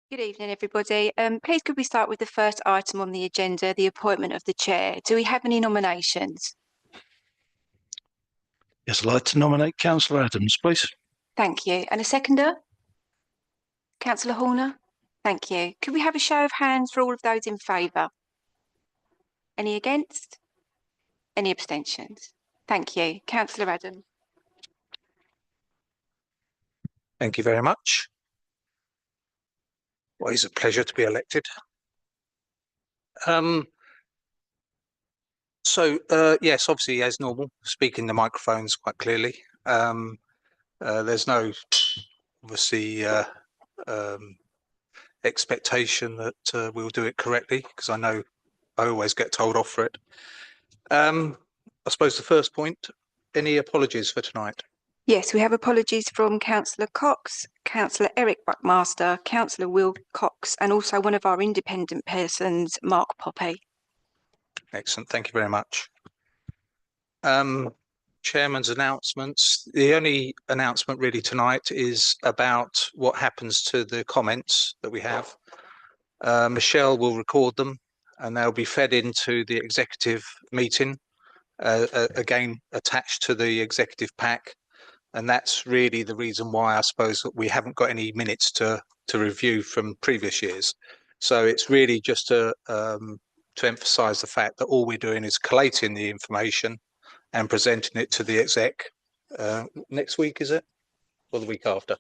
Good evening, everybody. Please could we start with the first item on the agenda, the appointment of the chair. Do we have any nominations? Yes, I'd like to nominate Councillor Adams, please. Thank you. And a seconder? Councillor Horner? Thank you. Could we have a show of hands for all of those in favour? Any against? Any abstentions? Thank you. Councillor Adams. Thank you very much. Always a pleasure to be elected. Yes, obviously, as normal, speaking the microphones quite clearly. There's no, obviously, expectation that we'll do it correctly, because I know I always get told off for it. I suppose the first point, any apologies for tonight? Yes, we have apologies from Councillor Cox, Councillor Eric Buckmaster, Councillor Will Cox, and also one of our independent persons, Mark Poppy. Excellent, thank you very much. Chairman's announcements. The only announcement really tonight is about what happens to the comments that we have. Michelle will record them and they'll be fed into the executive meeting, again attached to the executive pack. And that's really the reason why I suppose that we haven't got any minutes to review from previous years. So it's really just to emphasise the fact that all we're doing is collating the information and presenting it to the exec. Next week, is it? Or the week after?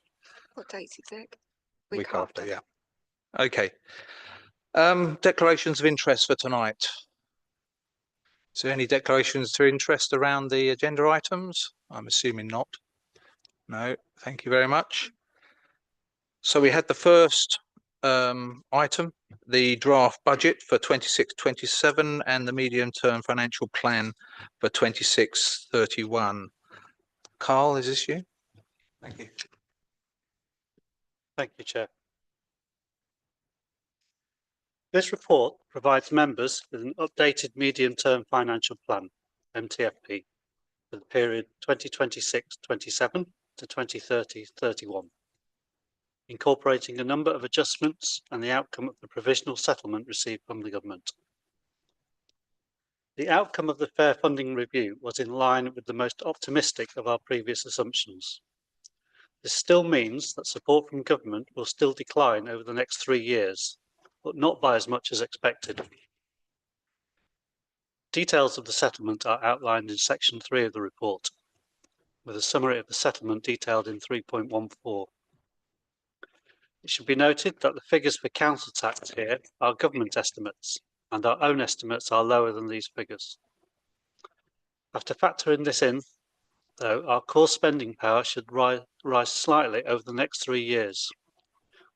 What date's exec? Week after, yeah. Okay. Declarations of interest for tonight. Is there any declarations of interest around the agenda items? I'm assuming not. No, thank you very much. So we had the first item, the draft budget for 26-27 and the medium-term financial plan for 26-31. Carl, is this you? Thank you. Thank you, Chair. This report provides members with an updated medium-term financial plan, MTFP, for the period 2026-27 to 2030-31, incorporating a number of adjustments and the outcome of the provisional settlement received from the government. The outcome of the fair funding review was in line with the most optimistic of our previous assumptions. This still means that support from government will still decline over the next 3 years, but not by as much as expected. Details of the settlement are outlined in section 3 of the report, with a summary of the settlement detailed in 3.14. It should be noted that the figures for council tax here are government estimates, and our own estimates are lower than these figures. After factoring this in, though, our core spending power should rise slightly over the next 3 years,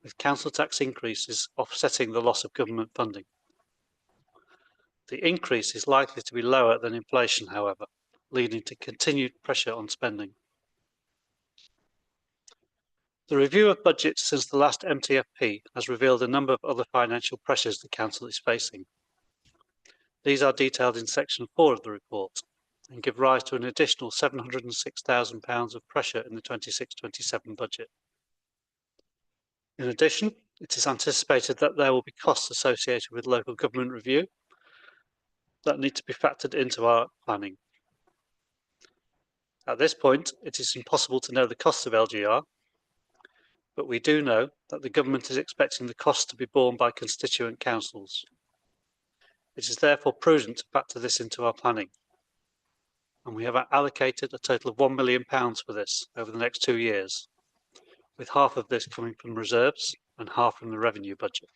with council tax increases offsetting the loss of government funding. The increase is likely to be lower than inflation, however, leading to continued pressure on spending. The review of budgets since the last MTFP has revealed a number of other financial pressures the Council is facing. These are detailed in section 4 of the report and give rise to an additional £706,000 of pressure in the 26-27 budget. In addition, it is anticipated that there will be costs associated with local government review that need to be factored into our planning. At this point, it is impossible to know the costs of LGR, but we do know that the government is expecting the cost to be borne by constituent councils. It is therefore prudent to factor this into our planning, and we have allocated a total of £1 million for this over the next 2 years, with half of this coming from reserves and half from the revenue budget.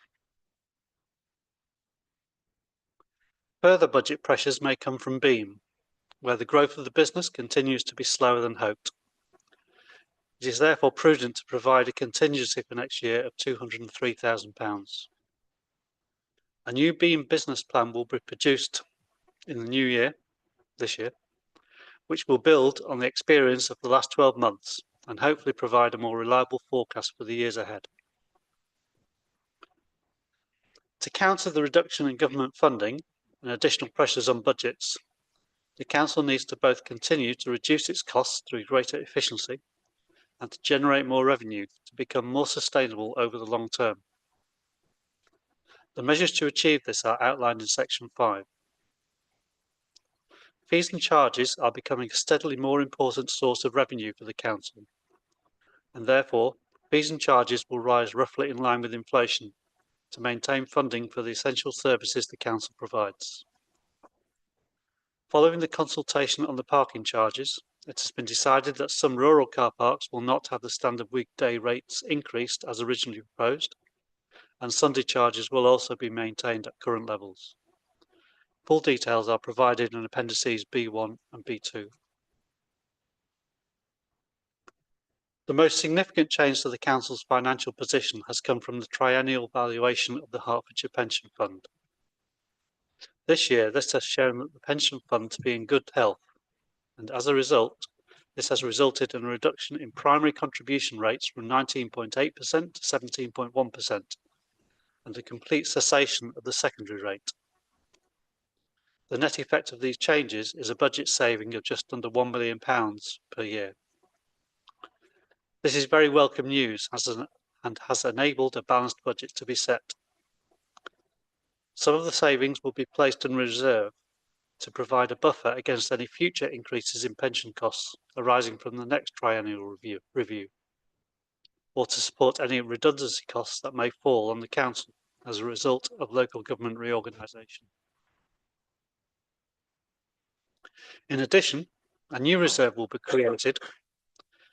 Further budget pressures may come from Beam, where the growth of the business continues to be slower than hoped. It is therefore prudent to provide a contingency for next year of £203,000. A new Beam business plan will be produced in the new year, this year, which will build on the experience of the last 12 months and hopefully provide a more reliable forecast for the years ahead. To counter the reduction in government funding and additional pressures on budgets, the Council needs to both continue to reduce its costs through greater efficiency and to generate more revenue to become more sustainable over the long term. The measures to achieve this are outlined in section 5. Fees and charges are becoming a steadily more important source of revenue for the council, and therefore fees and charges will rise roughly in line with inflation to maintain funding for the essential services the council provides. Following the consultation on the parking charges, it has been decided that some rural car parks will not have the standard weekday rates increased as originally proposed, and Sunday charges will also be maintained at current levels. Full details are provided in appendices B1 and B2. The most significant change to the council's financial position has come from the triennial valuation of the Hertfordshire Pension Fund. This year, this has shown that the pension fund to be in good health, and as a result, this has resulted in a reduction in primary contribution rates from 19.8% to 17.1%, and a complete cessation of the secondary rate. The net effect of these changes is a budget saving of just under £1 million per year. This is very welcome news and has enabled a balanced budget to be set. Some of the savings will be placed in reserve to provide a buffer against any future increases in pension costs arising from the next triennial review, or to support any redundancy costs that may fall on the council as a result of local government reorganisation. In addition, a new reserve will be created,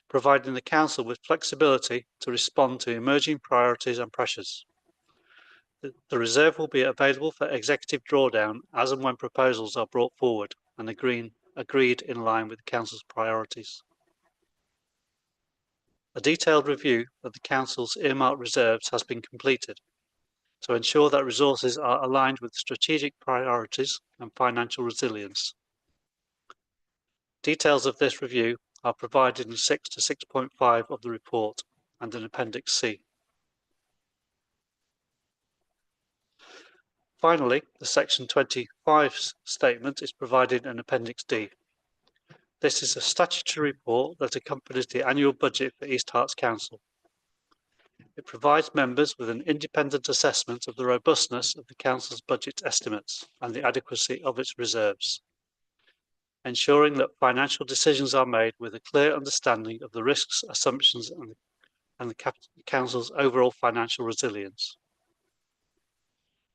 providing the council with flexibility to respond to emerging priorities and pressures. The reserve will be available for executive drawdown as and when proposals are brought forward and agreed in line with the council's priorities. A detailed review of the council's earmarked reserves has been completed to ensure that resources are aligned with strategic priorities and financial resilience. Details of this review are provided in 6 to 6.5 of the report and in Appendix C. Finally, the Section 25 statement is provided in Appendix D. This is a statutory report that accompanies the annual budget for East Herts Council. It provides members with an independent assessment of the robustness of the council's budget estimates and the adequacy of its reserves, ensuring that financial decisions are made with a clear understanding of the risks, assumptions, and the council's overall financial resilience.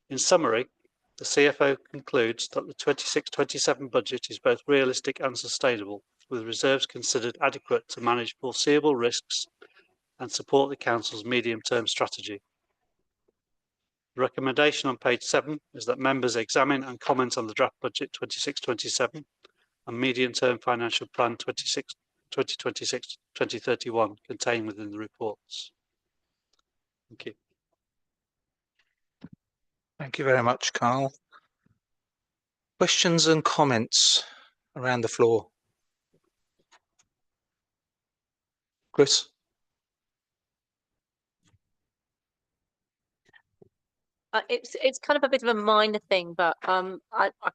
In summary, the CFO concludes that the 26-27 budget is both realistic and sustainable, with reserves considered adequate to manage foreseeable risks and support the council's medium-term strategy. The recommendation on page 7 is that members examine and comment on the draft budget 26-27 and medium-term financial plan 2026-2031 contained within the reports. Thank you. Thank you very much, Carl. Questions and comments around the floor? Chris? It's kind of a bit of a minor thing, but I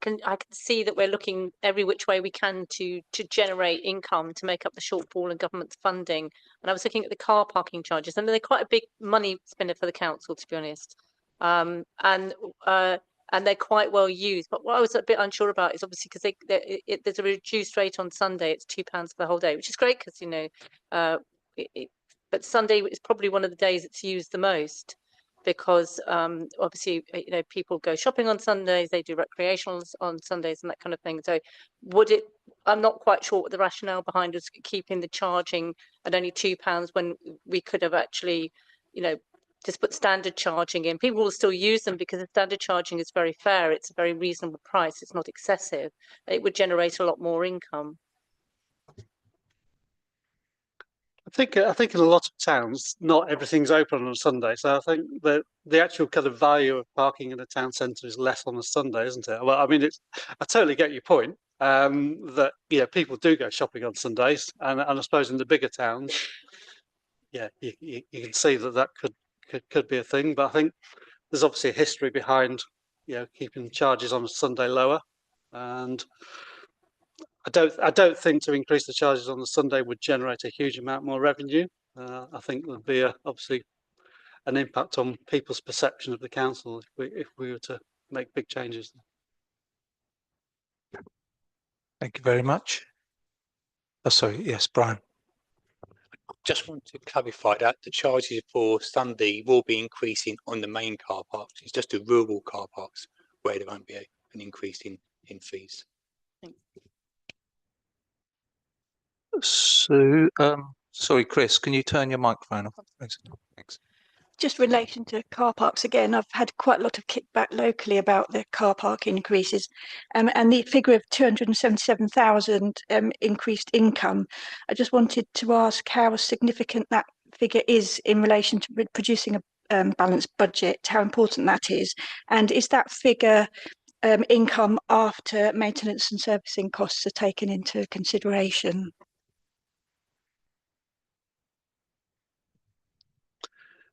can see that we're looking every which way we can to generate income to make up the shortfall in government funding. And I was looking at the car parking charges, and they're quite a big money spender for the council, to be honest. And they're quite well used. But what I was a bit unsure about is obviously because there's a reduced rate on Sunday. It's £2 for the whole day, which is great because but Sunday is probably one of the days it's used the most. Because obviously, people go shopping on Sundays, they do recreationals on Sundays and that kind of thing. So I'm not quite sure what the rationale behind us keeping the charging at only £2 when we could have actually, just put standard charging in. People will still use them because the standard charging is very fair. It's a very reasonable price. It's not excessive. It would generate a lot more income. I think in a lot of towns, not everything's open on a Sunday. So I think that the actual kind of value of parking in a town centre is less on a Sunday, isn't it? Well, I mean, I totally get your point that people do go shopping on Sundays, and I suppose in the bigger towns, you can see that could be a thing. But I think there's obviously a history behind keeping charges on a Sunday lower, and I don't think to increase the charges on the Sunday would generate a huge amount more revenue. I think there'd be obviously an impact on people's perception of the council if we were to make big changes. Thank you very much. Oh, sorry. Yes, Brian. Just want to clarify that the charges for Sunday will be increasing on the main car parks. It's just the rural car parks where there won't be an increase in fees. Sue, sorry, Chris, can you turn your microphone off? Thanks. Just relation to car parks again, I've had quite a lot of kickback locally about the car park increases, and the figure of 277,000 increased income. I just wanted to ask how significant that figure is in relation to producing a balanced budget, how important that is, and is that figure income after maintenance and servicing costs are taken into consideration?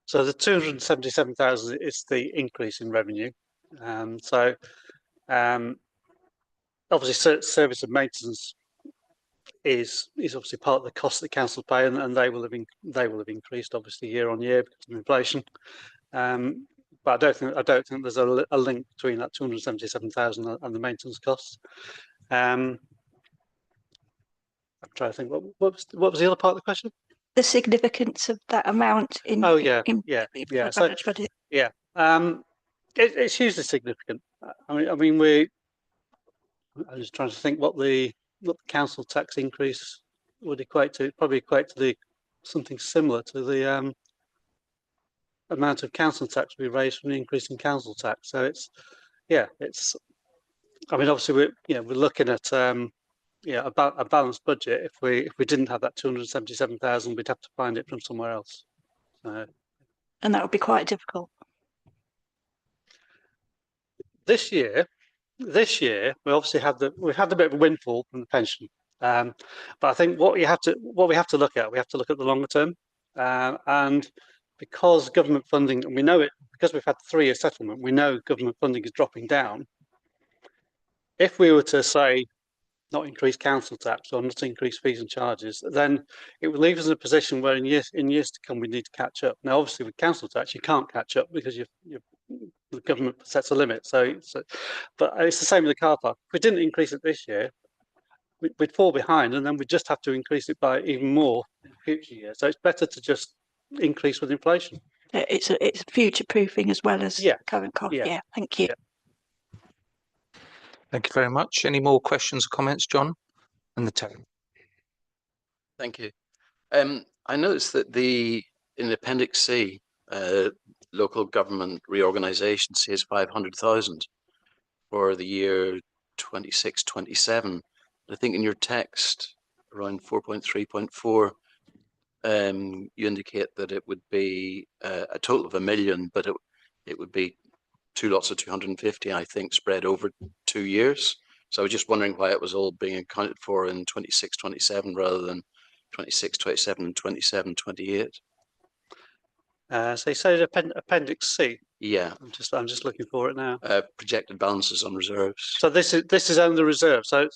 So the 277,000 is the increase in revenue. Obviously service and maintenance is obviously part of the cost that council pay, and they will have increased obviously year on year because of inflation. But I don't think there's a link between that 277,000 and the maintenance costs. I'm trying to think what was the other part of the question? The significance of that amount in Oh yeah, in yeah. the So balanced budget. yeah, it's hugely significant. I mean, I'm just trying to think what the council tax increase would equate to. It'd probably equate to something similar to the amount of council tax we raised from the increase in council tax. So it's. I mean, obviously we're looking at about a balanced budget. If we didn't have that 277,000, we'd have to find it from somewhere else. And that would be quite difficult. This year, we obviously had a bit of a windfall from the pension, but I think what we have to look at the longer term, and because government funding, and we know it because we've had the 3-year settlement, we know government funding is dropping down. If we were to say not increase council tax or not increase fees and charges, then it would leave us in a position where in years to come we need to catch up. Now, obviously, with council tax, you can't catch up because the government sets a limit. But it's the same with the car park. If we didn't increase it this year, we'd fall behind, and then we'd just have to increase it by even more in future years. So it's better to just increase with inflation. It's future proofing as well as current cost. Yeah, thank you. Yeah. Thank you very much. Any more questions or comments, John? And the tone. Thank you. I noticed that in Appendix C, local government reorganisation says 500,000 for the year 26-27. I think in your text around 4.3.4, you indicate that it would be a total of 1 million, but it would be 2 lots of 250, I think, spread over 2 years. So I was just wondering why it was all being accounted for in 26-27 rather than 26-27 and 27-28. So you say Appendix C. Yeah. I'm just looking for it now. Projected balances on reserves. So this is on the reserve. So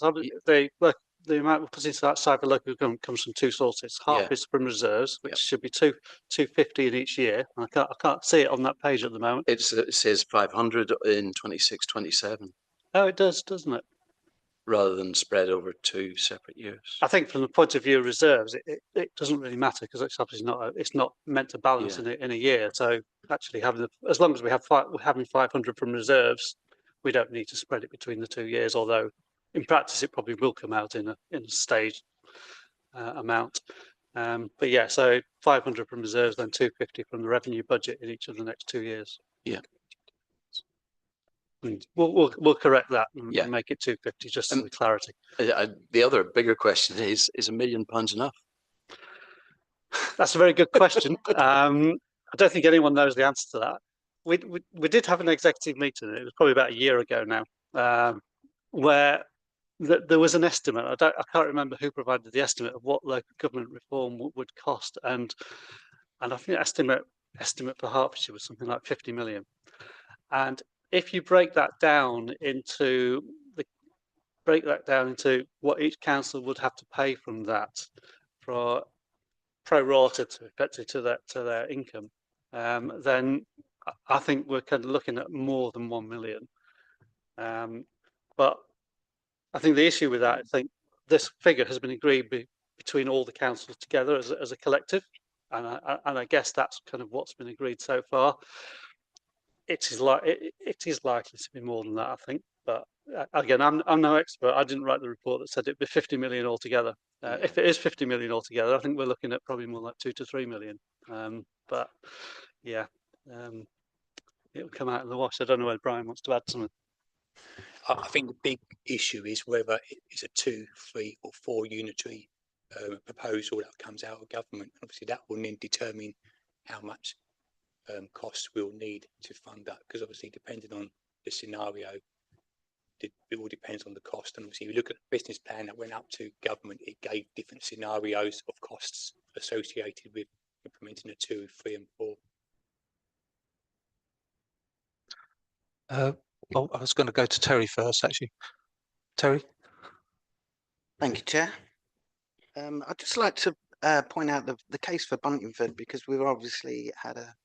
the amount we put into that cyber local government comes from 2 sources. Half is from reserves, which should be 250 in each year. I can't see it on that page at the moment. It says 500 in 26-27. Oh, it does, doesn't it? Rather than spread over 2 separate years. I think from the point of view of reserves, it doesn't really matter because it's obviously not meant to balance in a year. So actually as long as we're having 500 from reserves, we don't need to spread it between the 2 years. Although in practice, it probably will come out in a staged amount. But yeah, so 500 from reserves, then 250 from the revenue budget in each of the next 2 years. Yeah. We'll correct that and make it 250 just for clarity. The other bigger question is £1 million enough? That's a very good question. I don't think anyone knows the answer to that. We did have an executive meeting. It was probably about a year ago now, where there was an estimate. I can't remember who provided the estimate of what local government reform would cost, and I think the estimate for Hertfordshire was something like 50 million. And if you break that down into what each council would have to pay from that, for pro rata to their income, then I think we're kind of looking at more than 1 million. But I think the issue with that, I think this figure has been agreed between all the councils together as a collective, and I guess that's kind of what's been agreed so far. It is likely to be more than that, I think. But again, I'm no expert. I didn't write the report that said it'd be 50 million altogether. If it is 50 million altogether, I think we're looking at probably more like 2 to 3 million. But yeah, it'll come out in the wash. I don't know whether Brian wants to add something. I think the big issue is whether it's a 2, 3 or 4 unitary proposal that comes out of government. Obviously that will then determine how much costs we'll need to fund that, because obviously depending on the scenario, it all depends on the cost. And obviously, if you look at the business plan that went up to government, it gave different scenarios of costs associated with implementing a 2, 3 and 4. Well, I was going to go to Terry first, actually. Terry? Thank you, Chair. I'd just like to point out the case for Buntingford, because we've obviously had a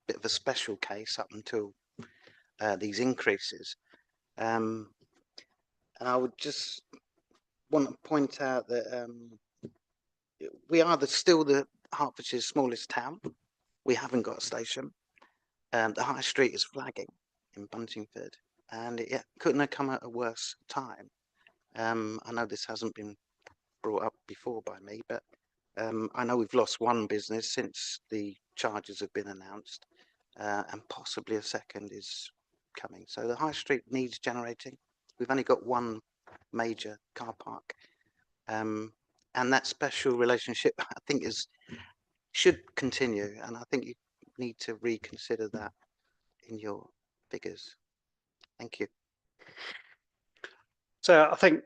bit of a special case up until these increases. And I would just want to point out that we are still the Hertfordshire's smallest town. We haven't got a station. The high street is flagging in Buntingford, and it couldn't have come at a worse time. I know this hasn't been brought up before by me, but I know we've lost one business since the charges have been announced, and possibly a second is coming. So the high street needs generating. We've only got one major car park, and that special relationship, I think, should continue, and I think you need to reconsider that in your figures. Thank you. So I think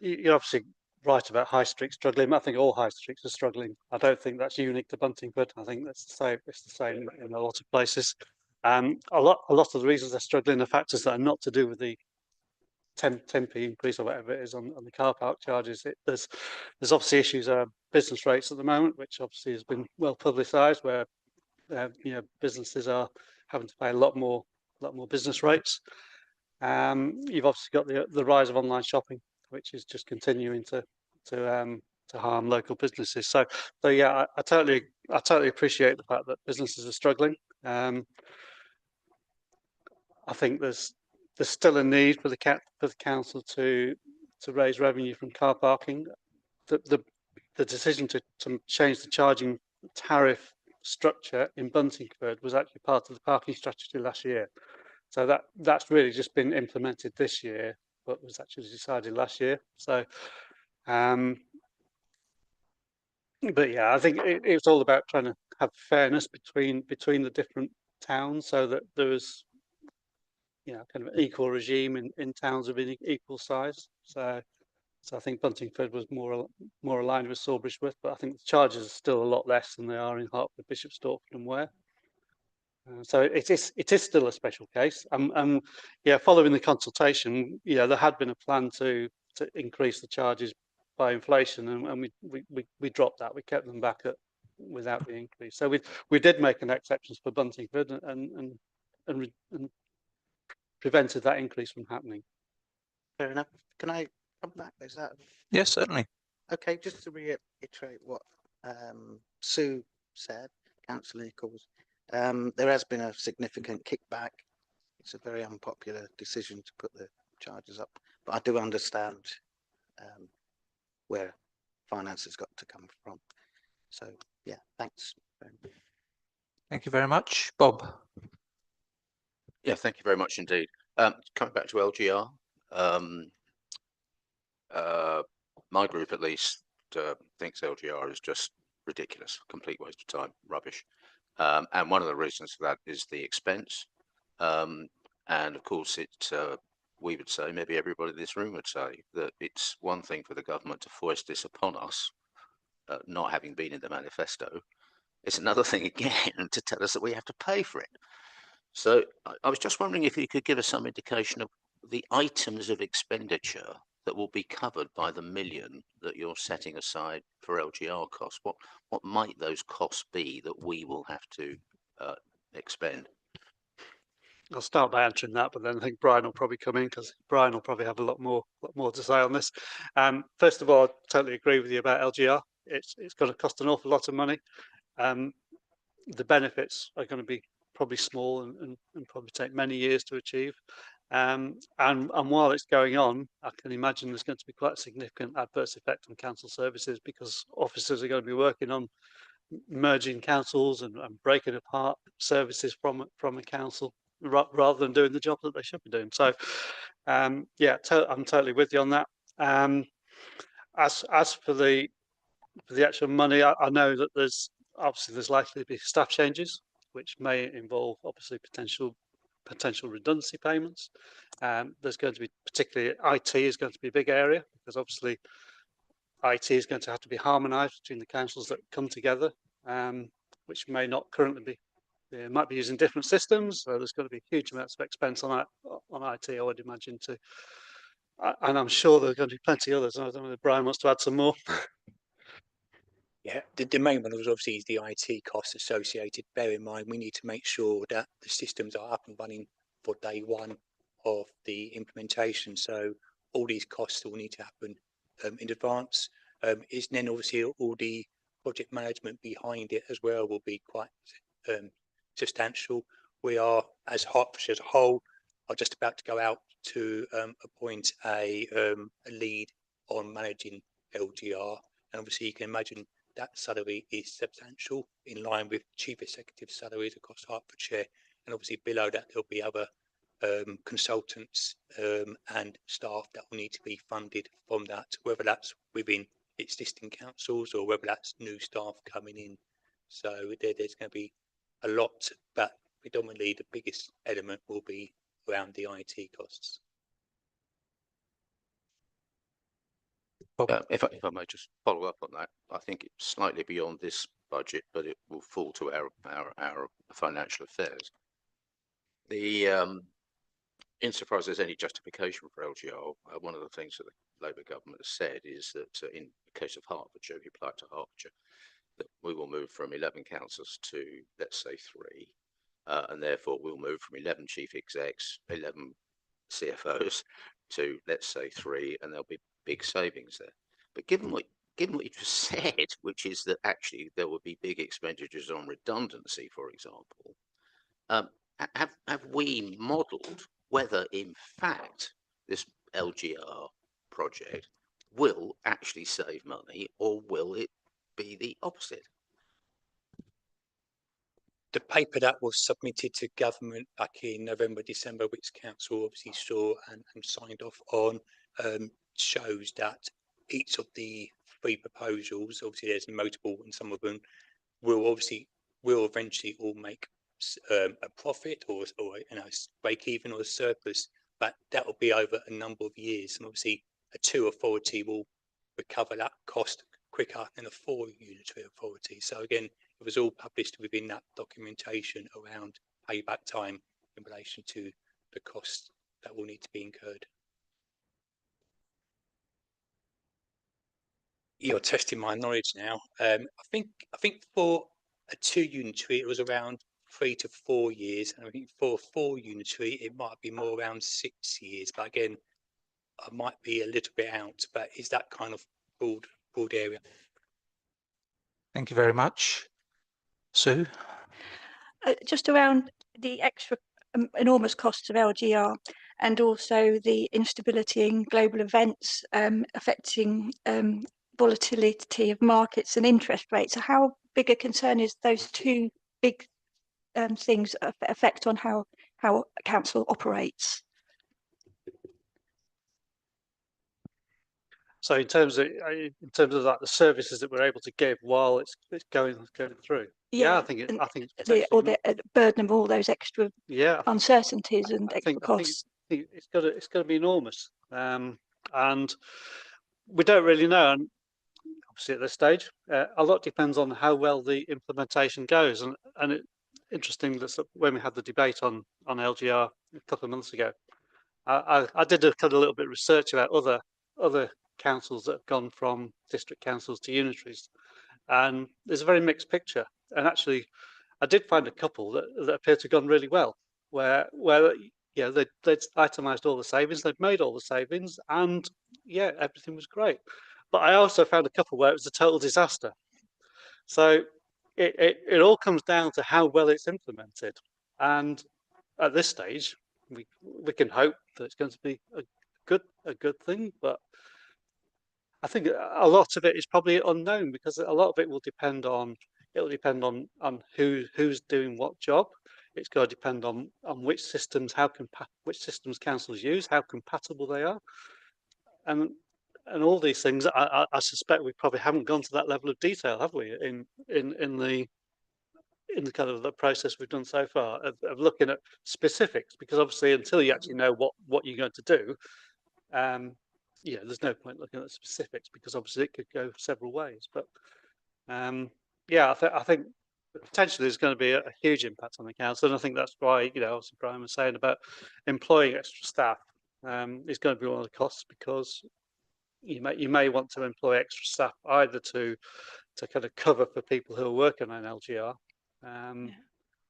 you're obviously right about High Street struggling. I think all high streets are struggling. I don't think that's unique to Buntingford. I think that's the same. It's the same in a lot of places. A lot of the reasons they're struggling are factors that are not to do with the 10p increase or whatever it is on the car park charges. There's obviously issues business rates at the moment, which obviously has been well publicised, where businesses are having to pay a lot more business rates. You've obviously got the rise of online shopping, which is just continuing to harm local businesses. So yeah, I totally appreciate the fact that businesses are struggling. I think there's still a need for the council to raise revenue from car parking. The decision to change the charging tariff structure in Buntingford was actually part of the parking strategy last year. So that's really just been implemented this year, but was actually decided last year. So, but yeah, I think it's all about trying to have fairness between the different towns, so that there is, kind of an equal regime in towns of equal size. So I think Buntingford was more aligned with Sawbridgeworth, but I think the charges are still a lot less than they are in Hertford, Bishop Stortford and Ware. So it is still a special case. Yeah, following the consultation, there had been a plan to increase the charges by inflation, and we dropped that. We kept them back without the increase. So we did make an exception for Buntingford and prevented that increase from happening. Fair enough. Can I come back? Is that? Yes, certainly. Okay, just to reiterate what Sue said, Councillor Nichols, there has been a significant kickback. It's a very unpopular decision to put the charges up, but I do understand where finance has got to come from. So yeah, thanks. Thank you very much. Bob? Yeah, thank you very much indeed. Coming back to LGR, my group at least thinks LGR is just ridiculous, complete waste of time, rubbish. And one of the reasons for that is the expense. And of course, we would say, maybe everybody in this room would say, that it's one thing for the government to foist this upon us, not having been in the manifesto. It's another thing again to tell us that we have to pay for it. So I was just wondering if you could give us some indication of the items of expenditure that will be covered by the million that you're setting aside for LGR costs. What might those costs be that we will have to expend? I'll start by answering that, but then I think Brian will probably come in because Brian will probably have a lot more to say on this. First of all, I totally agree with you about LGR. It's going to cost an awful lot of money. The benefits are going to be probably small and probably take many years to achieve. And while it's going on, I can imagine there's going to be quite a significant adverse effect on council services because officers are going to be working on merging councils and breaking apart services from a council rather than doing the job that they should be doing. So, yeah, I'm totally with you on that. As for the actual money, I know that there's likely to be staff changes, which may involve obviously potential redundancy payments. There's going to be, particularly IT is going to be a big area because obviously IT is going to have to be harmonised between the councils that come together, which may not currently be. They might be using different systems, so there's going to be huge amounts of expense on IT, I would imagine too. And I'm sure there are going to be plenty others. I don't know if Brian wants to add some more. Yeah, the main one was obviously the IT costs associated. Bear in mind, we need to make sure that the systems are up and running for day one of the implementation. So all these costs will need to happen in advance. Is then obviously all the project management behind it as well will be quite substantial. We are, as Hertfordshire as a whole, are just about to go out to appoint a lead on managing LGR, and obviously you can imagine that salary is substantial in line with chief executive salaries across Hertfordshire, and obviously below that there'll be other consultants and staff that will need to be funded from that, whether that's within existing councils or whether that's new staff coming in. So there's going to be a lot, but predominantly the biggest element will be around the IT costs. If I may just follow up on that, I think it's slightly beyond this budget, but it will fall to our financial affairs. Insofar as there's any justification for LGR, one of the things that the Labour government has said is that in the case of Hertfordshire, if you apply it to Hertfordshire, that we will move from 11 councils to, let's say, 3, and therefore we'll move from 11 chief execs, 11 CFOs to, let's say, 3, and there'll be big savings there. But given what you just said, which is that actually there will be big expenditures on redundancy, for example, have we modelled whether, in fact, this LGR project will actually save money, or will it be the opposite? The paper that was submitted to government back in November, December, which council obviously saw and signed off on, shows that each of the 3 proposals, obviously there's notable and some of them will eventually all make a profit or break even or a surplus, but that will be over a number of years, and obviously a 2 authority will recover that cost quicker than a 4 unitary authority. So again, it was all published within that documentation around payback time in relation to the costs that will need to be incurred. You're testing my knowledge now. I think for a 2 unitary it was around 3 to 4 years, and I think for a 4 unitary it might be more around 6 years. But again, I might be a little bit out. But is that kind of broad area? Thank you very much. Sue? Just around the extra enormous costs of LGR and also the instability in global events affecting volatility of markets and interest rates. So how big a concern is those 2 big things affect on how council operates? So in terms of like the services that we're able to give while it's going through, I think the burden of all those extra uncertainties and extra costs. I think it's got to be enormous, and we don't really know. And obviously at this stage, a lot depends on how well the implementation goes. And it's interesting that when we had the debate on LGR a couple of months ago, I did a little bit of research about other councils that have gone from district councils to unitaries, and there's a very mixed picture. And actually, I did find a couple that appear to have gone really well, where you know they'd itemised all the savings, they'd made all the savings, and yeah, everything was great. But I also found a couple where it was a total disaster. So it all comes down to how well it's implemented, and at this stage, we can hope that it's going to be a good thing, but I think a lot of it is probably unknown because a lot of it will depend on who's doing what job. It's going to depend on which systems councils use, how compatible they are, and all these things. I suspect we probably haven't gone to that level of detail, have we? In the kind of the process we've done so far of looking at specifics, because obviously until you actually know what you're going to do, yeah, there's no point looking at specifics because obviously it could go several ways. But yeah, I think potentially there's going to be a huge impact on the council, and I think that's why, you know, obviously Brian was saying about employing extra staff is going to be one of the costs, because you may want to employ extra staff either to kind of cover for people who are working on LGR,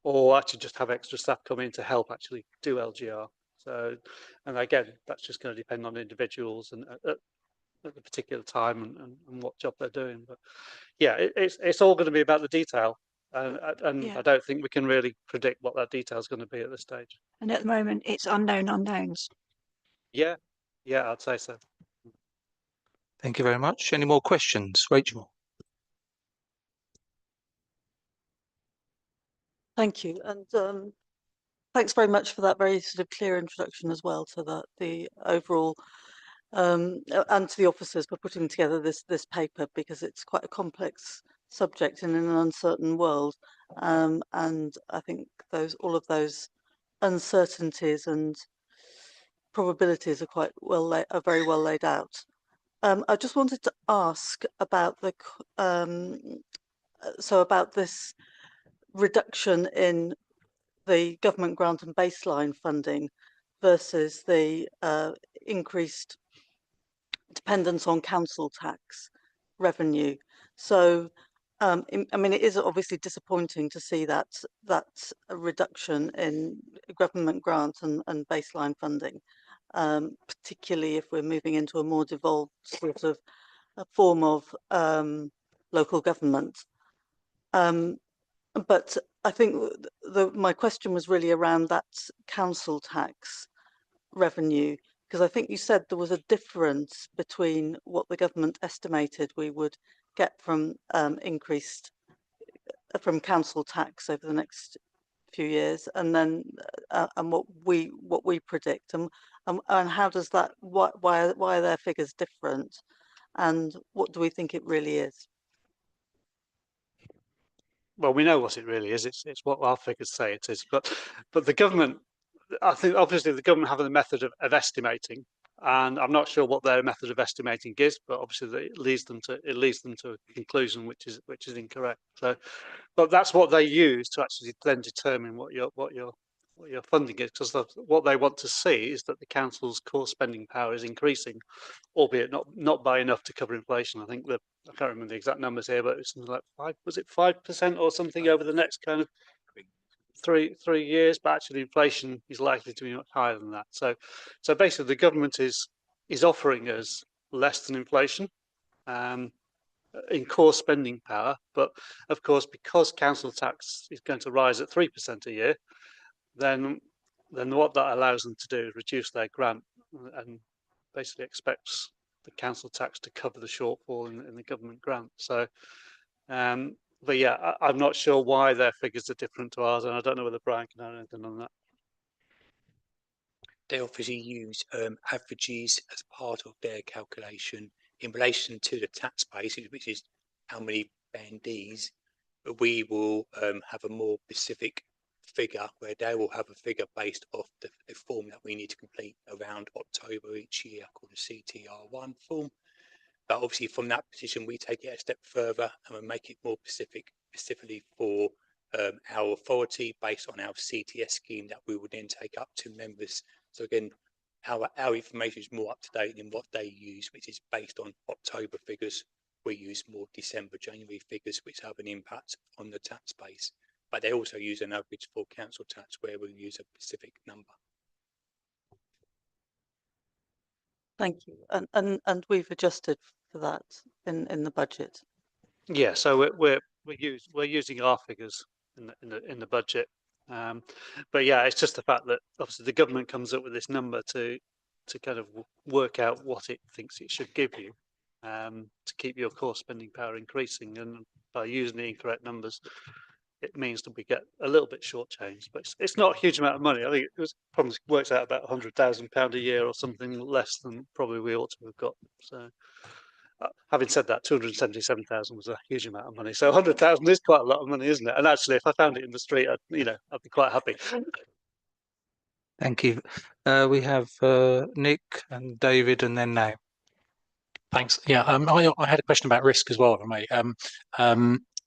or actually just have extra staff come in to help actually do LGR. So, and again, that's just going to depend on individuals and at the particular time and what job they're doing. But yeah, it's all going to be about the detail, and Yeah. I don't think we can really predict what that detail is going to be at this stage. And at the moment, it's unknown unknowns. Yeah, I'd say so. Thank you very much. Any more questions, Rachel? Thank you, and thanks very much for that very sort of clear introduction as well to the overall and to the officers for putting together this paper, because it's quite a complex subject in an uncertain world, and I think all of those uncertainties and probabilities are very well laid out. I just wanted to ask about about this reduction in the government grant and baseline funding versus the increased dependence on council tax revenue. So, I mean, it is obviously disappointing to see that a reduction in government grant and baseline funding, particularly if we're moving into a more devolved sort of a form of local government. But I think my question was really around that council tax revenue, because I think you said there was a difference between what the government estimated we would get from from council tax over the next few years, and then and what we predict, and how does that, why are their figures different, and what do we think it really is? Well, we know what it really is. It's what our figures say it is. But the government, I think obviously the government have a method of estimating, and I'm not sure what their method of estimating is, but obviously it leads them to a conclusion which is incorrect. So, but that's what they use to actually then determine what your funding is, because what they want to see is that the council's core spending power is increasing, albeit not by enough to cover inflation. I think I can't remember the exact numbers here, but it's something like 5% or something over the next kind of three years. But actually, inflation is likely to be much higher than that. So basically, the government is offering us less than inflation in core spending power. But of course, because council tax is going to rise at 3% a year, then what that allows them to do is reduce their grant and basically expects the council tax to cover the shortfall in the government grant. So, but yeah, I'm not sure why their figures are different to ours, and I don't know whether Brian can add anything on that. They obviously use averages as part of their calculation in relation to the tax base, which is how many bandees. We will have a more specific figure where they will have a figure based off the form that we need to complete around October each year, called the CTR1 form. But obviously from that position, we take it a step further and we make it more specifically for our authority based on our CTS scheme that we would then take up to members. So again, our information is more up to date than what they use, which is based on October figures. We use more December, January figures, which have an impact on the tax base. but they also use an average for council tax where we use a specific number. Thank you. And we've adjusted for that in the budget. Yeah, so we're using our figures in the budget, but yeah, it's just the fact that obviously the government comes up with this number to kind of work out what it thinks it should give you, to keep your core spending power increasing, and by using the incorrect numbers, it means that we get a little bit shortchanged. But it's not a huge amount of money. I think it probably works out about £100,000 a year or something less than probably we ought to have got. So. Having said that, 277,000 was a huge amount of money. So 100,000 is quite a lot of money, isn't it? And actually, if I found it in the street, I'd be quite happy. Thank you. We have Nick and David, and then now. Thanks. Yeah, I had a question about risk as well, if I may.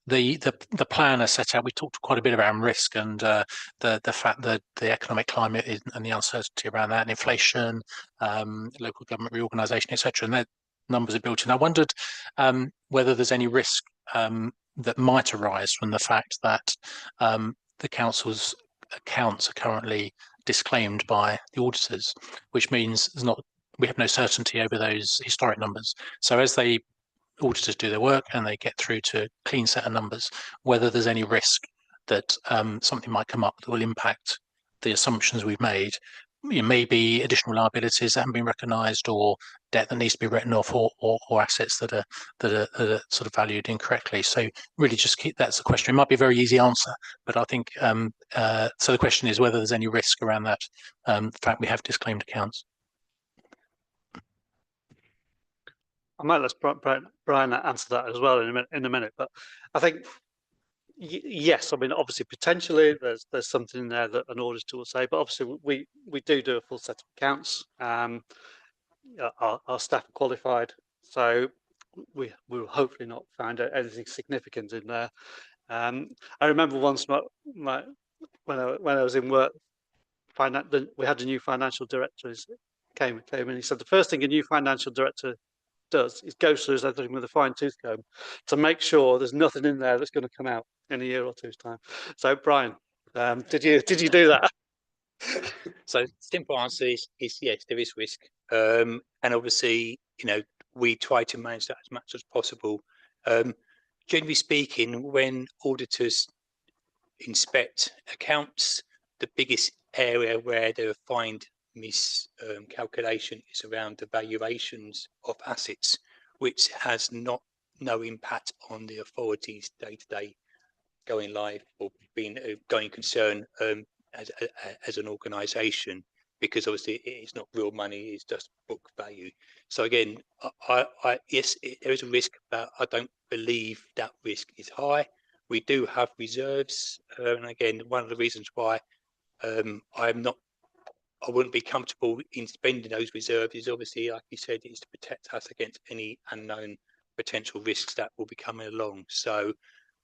The plan has set out. We talked quite a bit about risk and the fact that the economic climate and the uncertainty around that, and inflation, local government reorganisation, etc. And that numbers are built in. I wondered whether there's any risk that might arise from the fact that the council's accounts are currently disclaimed by the auditors, which means we have no certainty over those historic numbers. So as the auditors do their work and they get through to a clean set of numbers, whether there's any risk that something might come up that will impact the assumptions we've made. Maybe additional liabilities that haven't been recognised, or debt that needs to be written off, or assets that are sort of valued incorrectly. So really, that's the question. It might be a very easy answer, but I think so. The question is whether there's any risk around that. The fact we have disclaimed accounts. I might let Brian answer that as well in a minute. But I think yes, I mean obviously potentially there's something in there that an auditor will say, but obviously we do a full set of accounts. Our staff are qualified, so we will hopefully not find anything significant in there. I remember once when I was in work, we had a new financial director came and he said the first thing a new financial director does is go through everything with a fine-tooth comb to make sure there's nothing in there that's going to come out in a year or two's time. So Brian, did you do that? So simple answer is yes, there is risk, and obviously we try to manage that as much as possible. Generally speaking, when auditors inspect accounts, the biggest area where they find miscalculation is around the valuations of assets, which has no impact on the authority's day-to-day going live or being going concern as an organisation, because obviously it's not real money, it's just book value. So again, yes, there is a risk, but I don't believe that risk is high. We do have reserves, and again, one of the reasons why I wouldn't be comfortable in spending those reserves is obviously, like you said, is to protect us against any unknown potential risks that will be coming along. So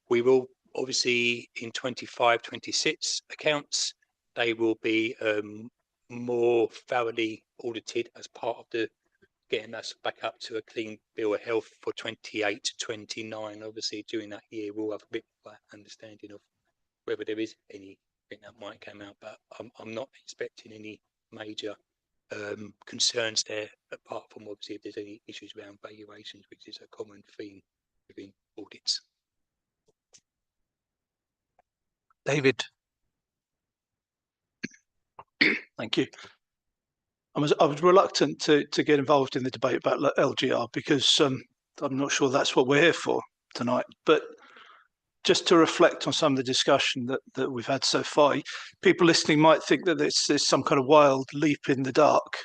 we will obviously in 25-26 accounts, they will be more thoroughly audited as part of the getting us back up to a clean bill of health for 28-29. Obviously during that year, we'll have a bit of understanding of whether there is anything that might come out, but I'm not expecting any major concerns there, apart from obviously if there's any issues around valuations, which is a common theme within audits. David. Thank you. I was reluctant to get involved in the debate about LGR because I'm not sure that's what we're here for tonight. But just to reflect on some of the discussion that we've had so far, people listening might think that this is some kind of wild leap in the dark,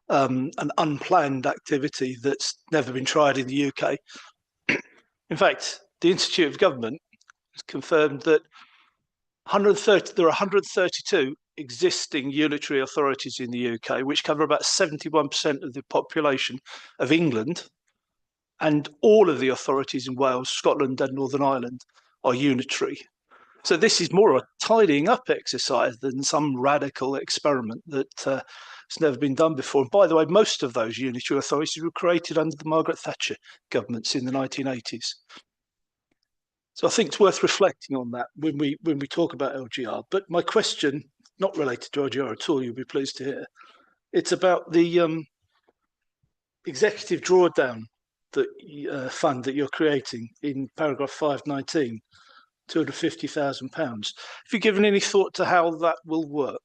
an unplanned activity that's never been tried in the UK. In fact, the Institute of Government has confirmed that there are 132 existing unitary authorities in the UK, which cover about 71% of the population of England, and all of the authorities in Wales, Scotland and Northern Ireland are unitary. So this is more a tidying up exercise than some radical experiment that has never been done before. And by the way, most of those unitary authorities were created under the Margaret Thatcher governments in the 1980s. So I think it's worth reflecting on that when we talk about LGR. But my question, not related to LGR at all, you'll be pleased to hear, it's about the executive drawdown that fund that you're creating in paragraph 519, £250,000. Have you given any thought to how that will work?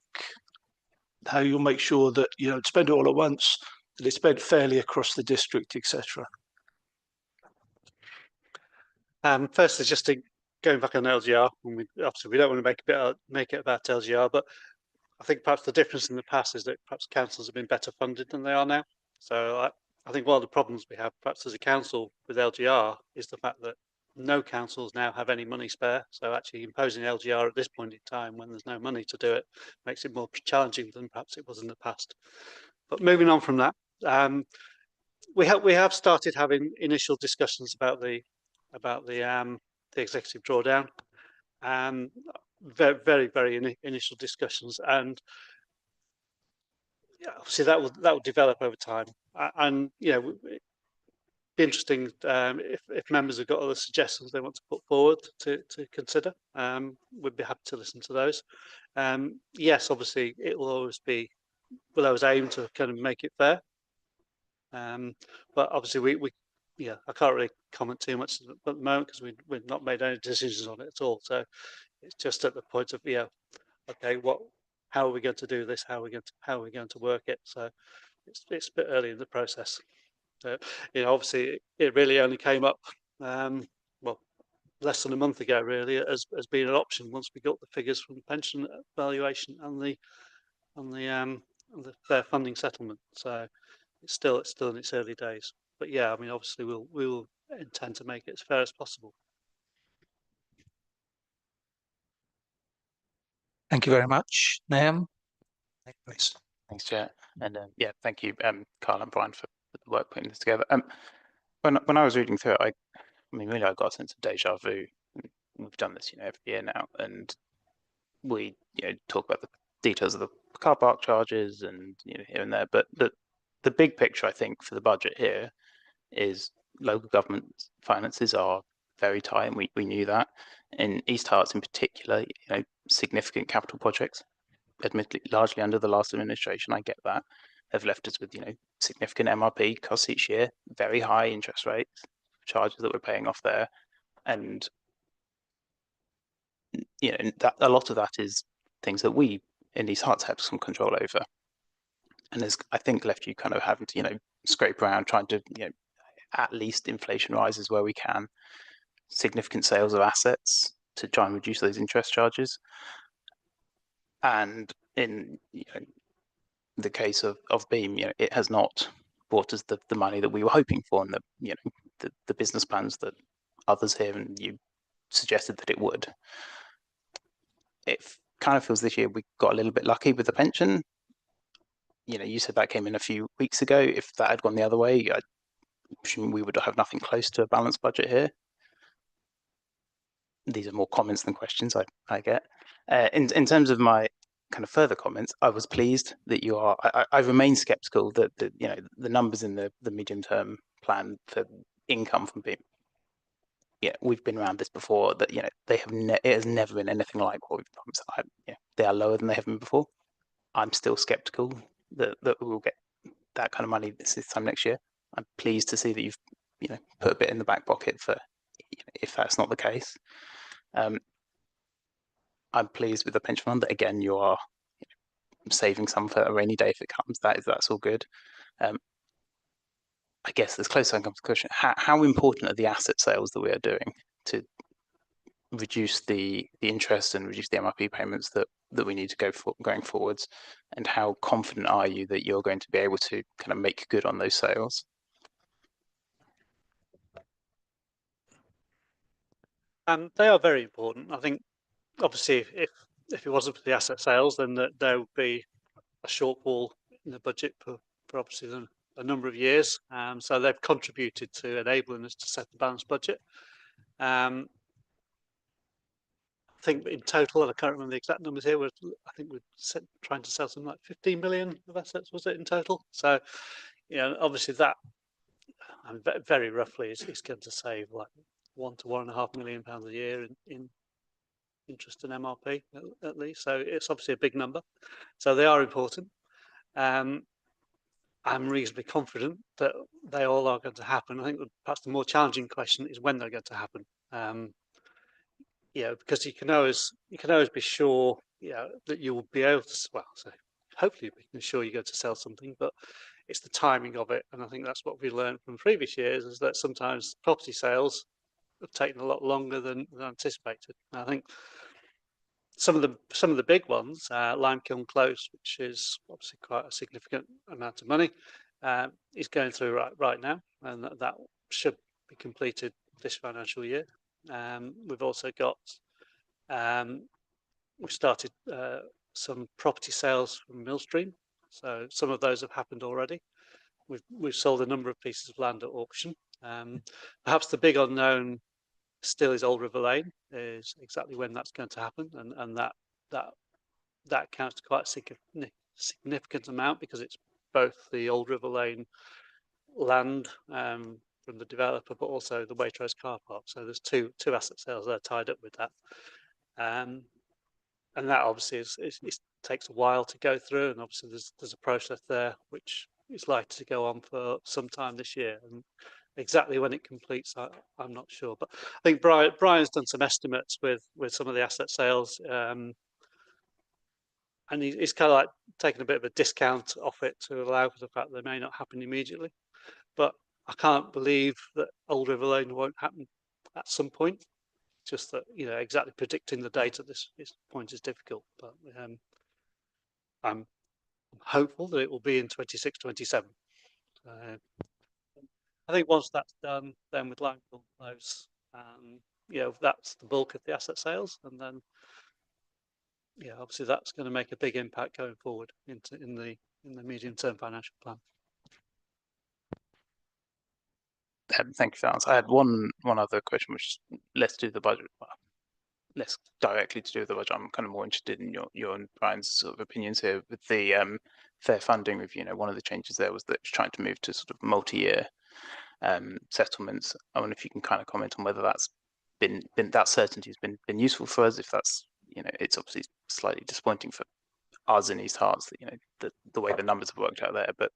How you'll make sure that you don't spend it all at once, that it's spent fairly across the district, etc. Firstly, just going back on LGR, obviously we don't want to make it about LGR, but I think perhaps the difference in the past is that perhaps councils have been better funded than they are now. So I think one of the problems we have perhaps as a council with LGR is the fact that no councils now have any money spare. So actually imposing LGR at this point in time when there's no money to do it makes it more challenging than perhaps it was in the past. But moving on from that, we have started having initial discussions about the executive drawdown. Very initial discussions, and obviously that will develop over time. And it'd be interesting if members have got other suggestions they want to put forward to consider. We'd be happy to listen to those. Yes, obviously we'll always aim to kind of make it fair. But obviously I can't really comment too much at the moment because we've not made any decisions on it at all. So it's just at the point of okay, how are we going to do this? How are we going to work it? So it's a bit early in the process. So obviously it really only came up less than a month ago, really, as being an option once we got the figures from the pension valuation and the fair funding settlement. So it's still in its early days. But yeah, I mean, obviously we will intend to make it as fair as possible. Thank you very much, Naam. Please. Thanks, Chair. And yeah, thank you, Carl and Brian, for the work putting this together. When I was reading through it, I mean, really, I got a sense of deja vu. We've done this, every year now, and we, talk about the details of the car park charges and here and there. But the big picture, I think, for the budget here is local government finances are very tight, and we knew that. In East Herts, in particular, significant capital projects, admittedly largely under the last administration, I get that, have left us with significant MRP costs each year, very high interest rates, charges that we're paying off there, and that a lot of that is things that we in these Herts have some control over, and has, I think, left you kind of having to scrape around trying to at least inflation rises where we can, significant sales of assets to try and reduce those interest charges. And in the case of Beam, it has not brought us the money that we were hoping for, and the business plans that others here and you suggested that it would. It kind of feels this year we got a little bit lucky with the pension. You said that came in a few weeks ago. If that had gone the other way, I presume we would have nothing close to a balanced budget here. These are more comments than questions, I get. In terms of my kind of further comments, I was pleased that you are. I remain sceptical that the numbers in the medium-term plan for income from Beam. Yeah, we've been around this before. That it has never been anything like what we've promised. They are lower than they have been before. I'm still sceptical that we will get that kind of money this time next year. I'm pleased to see that you've put a bit in the back pocket for if that's not the case. I'm pleased with the pension fund that again you are saving some for a rainy day if it comes. That's all good. I guess this close comes to the question: how important are the asset sales that we are doing to reduce the interest and reduce the MRP payments that we need to going forwards? And how confident are you that you're going to be able to kind of make good on those sales? They are very important. I think obviously if it wasn't for the asset sales, then there would be a shortfall in the budget for obviously a number of years. So they've contributed to enabling us to set the balanced budget. I think in total, and I can't remember the exact numbers here, I think we're trying to sell something like 15 million of assets, was it, in total? So, obviously that, very roughly, is going to save like £1 to £1.5 million a year in interest and MRP at least. So it's obviously a big number. So they are important. I'm reasonably confident that they all are going to happen. I think perhaps the more challenging question is when they're going to happen. Because you can always be sure, that you will be able to. Well, so hopefully we can ensure you're going to sell something, but it's the timing of it. And I think that's what we learned from previous years, is that sometimes property sales have taken a lot longer than anticipated. And I think some of the big ones, Limekiln Close, which is obviously quite a significant amount of money, is going through right now, and that should be completed this financial year. We've also got we've started some property sales from Millstream, so some of those have happened already. We've sold a number of pieces of land at auction. Perhaps the big unknown still is Old River Lane, is exactly when that's going to happen, and that counts to quite a significant amount, because it's both the Old River Lane land from the developer, but also the Waitrose car park. So there's two asset sales that are tied up with that, and that obviously it takes a while to go through, and obviously there's a process there which is likely to go on for some time this year. And exactly when it completes, I'm not sure, but I think Brian's done some estimates with some of the asset sales, and he's kind of like taking a bit of a discount off it to allow for the fact they may not happen immediately. But I can't believe that Old River Lane won't happen at some point. Just that, exactly predicting the date at this point is difficult. But I'm hopeful that it will be in 26, 27. I think once that's done, then with Limekiln Close, that's the bulk of the asset sales, and then obviously that's going to make a big impact going forward in the medium-term financial plan. Thank you, Charles. I had one other question, which is less to do with the budget, less directly to do with the budget. I'm kind of more interested in your and Brian's sort of opinions here with the fair funding review. One of the changes there was that it's trying to move to sort of multi-year settlements. I wonder if you can kind of comment on whether that's been that certainty has been useful for us. If that's it's obviously slightly disappointing for us in East Hearts that the way the numbers have worked out there, but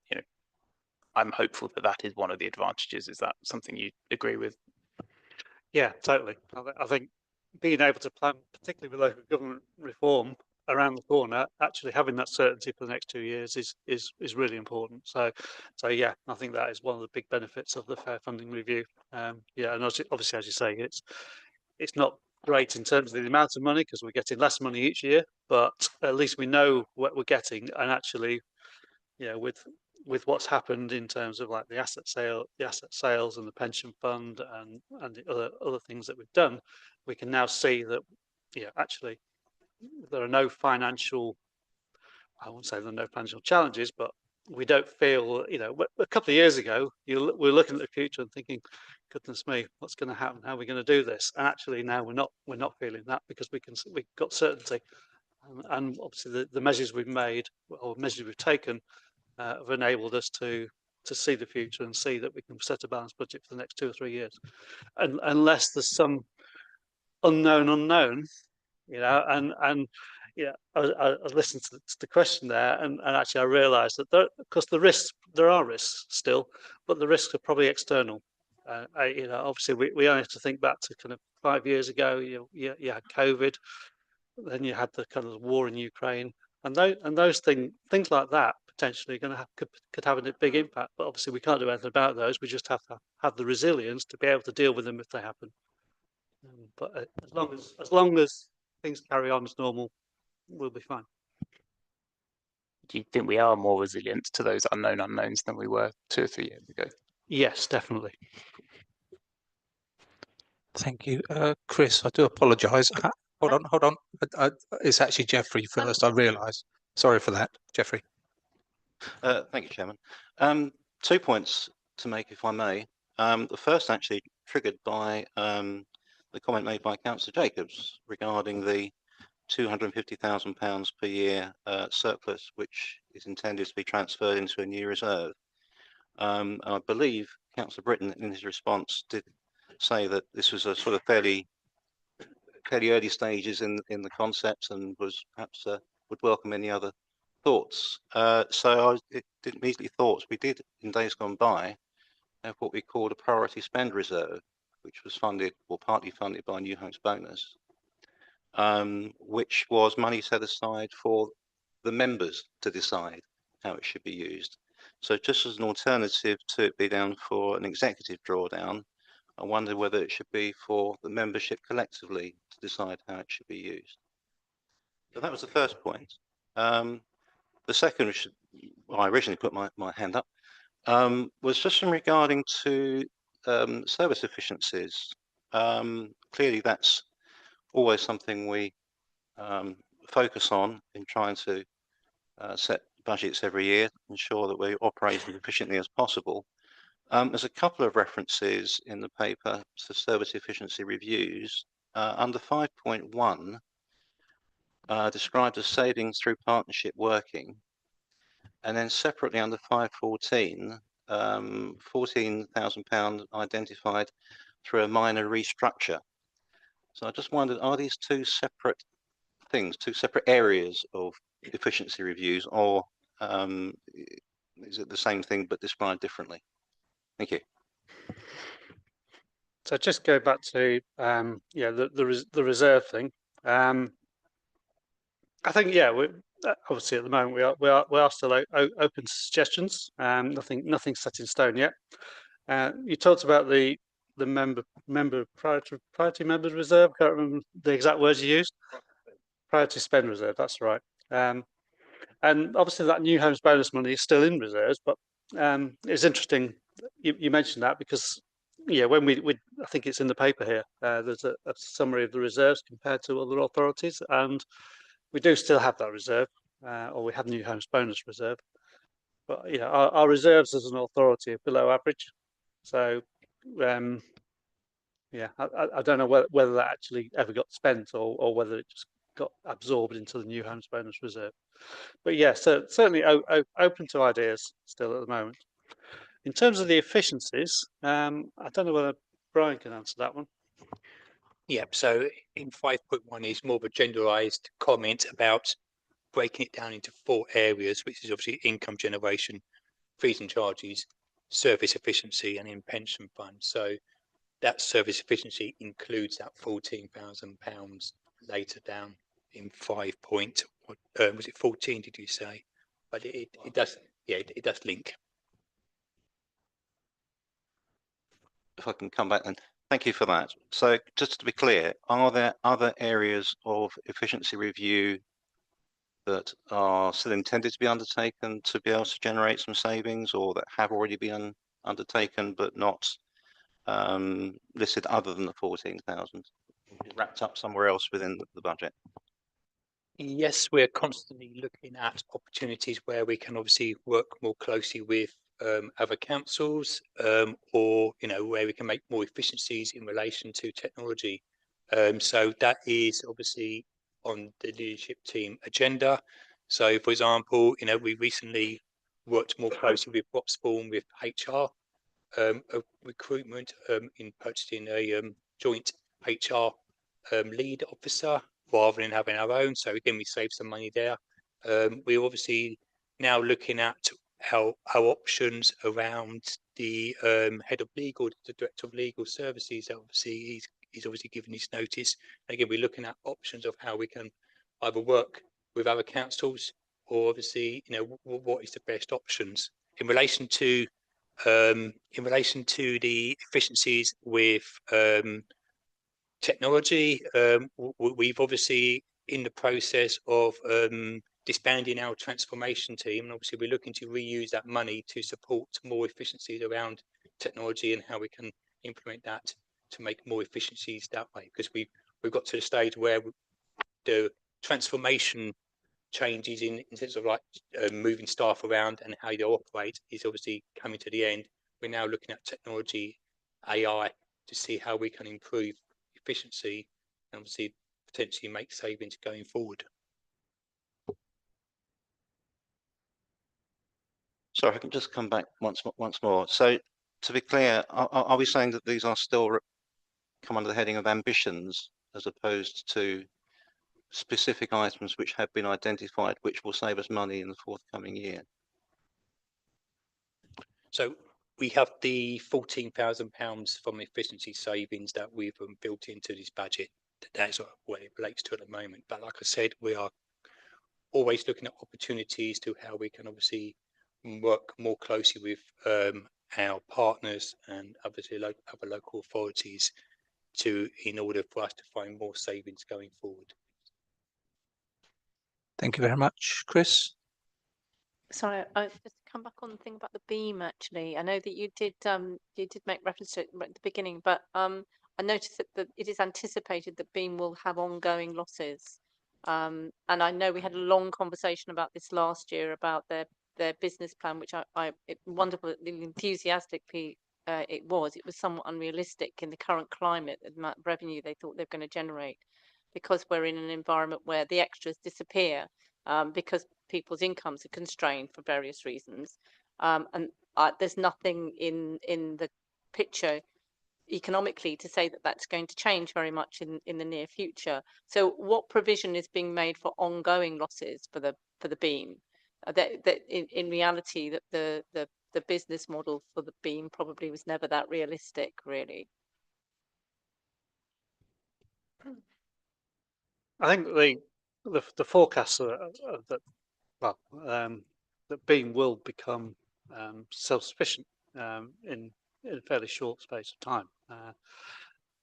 I'm hopeful that is one of the advantages. Is that something you agree with? Yeah, totally. I think being able to plan, particularly with local government reform around the corner, actually having that certainty for the next 2 years is really important. So yeah, I think that is one of the big benefits of the fair funding review. And obviously, as you say, it's not great in terms of the amount of money, because we're getting less money each year, but at least we know what we're getting. And actually, with what's happened in terms of like the asset sales and the pension fund and the other things that we've done, we can now see that actually there are no financial, I won't say there are no financial challenges, but we don't feel, a couple of years ago we're looking at the future and thinking, goodness me, what's going to happen? How are we going to do this? And actually now we're not feeling that, because we've got certainty, and obviously the measures we've made or measures we've taken have enabled us to see the future and see that we can set a balanced budget for the next 2 or 3 years, and unless there's some unknown, I was listening to the question there, and actually I realised that because there are risks still, but the risks are probably external. Obviously we only have to think back to kind of 5 years ago. You had COVID, then you had the kind of war in Ukraine, and those things like that potentially could have a big impact. But obviously we can't do anything about those. We just have to have the resilience to be able to deal with them if they happen. But as long as things carry on as normal, we'll be fine. Do you think we are more resilient to those unknown unknowns than we were 2 or 3 years ago? Yes, definitely. Thank you. Chris, I do apologise. Hold on. It's actually Jeffrey first, I realise. Sorry for that, Jeffrey. Thank you, Chairman. 2 points to make, if I may. The first actually triggered by the comment made by Councillor Jacobs regarding the £250,000 per year surplus, which is intended to be transferred into a new reserve. And I believe Councillor Britton, in his response, did say that this was a sort of fairly early stages in the concept, and was perhaps would welcome any other thoughts. So it immediately thought we did in days gone by have what we called a priority spend reserve, which was funded or partly funded by New Homes Bonus, which was money set aside for the members to decide how it should be used. So just as an alternative to it be down for an executive drawdown, I wonder whether it should be for the membership collectively to decide how it should be used. So that was the first point. The second, which I originally put my hand up, was just in regarding to service efficiencies. Clearly, that's always something we focus on in trying to set budgets every year, ensure that we operate as efficiently as possible. There's a couple of references in the paper to service efficiency reviews. Under 5.1, described as savings through partnership working. And then separately under 514, £14,000 identified through a minor restructure. So I just wondered, are these two separate things, two separate areas of efficiency reviews, or is it the same thing but described differently? Thank you. So just go back to the reserve thing. I think obviously at the moment we are still open to suggestions. Nothing set in stone yet. You talked about the priority members reserve. I can't remember the exact words you used. Priority spend reserve. That's right. And obviously that new homes bonus money is still in reserves, but it's interesting you mentioned that, because when we I think it's in the paper here. There's a summary of the reserves compared to other authorities, and we do still have that reserve, or we have new homes bonus reserve. But our reserves as an authority are below average. So I don't know whether that actually ever got spent, or whether it just got absorbed into the new homes bonus reserve. But so certainly open to ideas still at the moment. In terms of the efficiencies, I don't know whether Brian can answer that one. Yeah, so in 5.1 is more of a generalized comment about breaking it down into 4 areas, which is obviously income generation, fees and charges, service efficiency, and in pension fund. So that service efficiency includes that £14,000 later down in 5 point. Was it 14? Did you say? But it does, it does link. If I can come back then, thank you for that. So just to be clear, are there other areas of efficiency review that are still intended to be undertaken to be able to generate some savings, or that have already been undertaken but not listed other than the 14,000, wrapped up somewhere else within the budget? Yes, we're constantly looking at opportunities where we can obviously work more closely with other councils, or where we can make more efficiencies in relation to technology. So that is obviously on the leadership team agenda. So, for example, we recently worked more closely with Botspawn with HR recruitment in purchasing a joint HR lead officer rather than having our own. So again, we saved some money there. We're obviously now looking at our options around the head of legal, the director of legal services. Obviously, he's obviously given his notice. Again, we're looking at options of how we can either work with other councils, or obviously, what is the best options in relation to the efficiencies with technology. We've obviously in the process of disbanding our transformation team, and obviously we're looking to reuse that money to support more efficiencies around technology and how we can implement that to make more efficiencies that way, because we've got to the stage where the transformation changes in terms of moving staff around and how they operate is obviously coming to the end. We're now looking at technology, AI, to see how we can improve efficiency and obviously potentially make savings going forward. Sorry, if I can just come back once more. So to be clear, are we saying that these are still come under the heading of ambitions as opposed to specific items which have been identified which will save us money in the forthcoming year? So we have the £14,000 from efficiency savings that we've built into this budget. That's what it relates to at the moment. But like I said, we are always looking at opportunities to how we can obviously work more closely with our partners and obviously other local authorities in order for us to find more savings going forward. Thank you very much, Chris. Sorry, I just to come back on the thing about the beam. Actually, I know that you did make reference to it right at the beginning, but I noticed that it is anticipated that beam will have ongoing losses. And I know we had a long conversation about this last year about their business plan, which wonderful, enthusiastic it was. It was somewhat unrealistic in the current climate, the amount of revenue they thought they were going to generate, because we're in an environment where the extras disappear. Because people's incomes are constrained for various reasons, and there's nothing in the picture economically to say that that's going to change very much in the near future. So, what provision is being made for ongoing losses for the beam? That in reality, that the business model for the beam probably was never that realistic, really. I think the forecasts are that that beam will become self-sufficient in a fairly short space of time.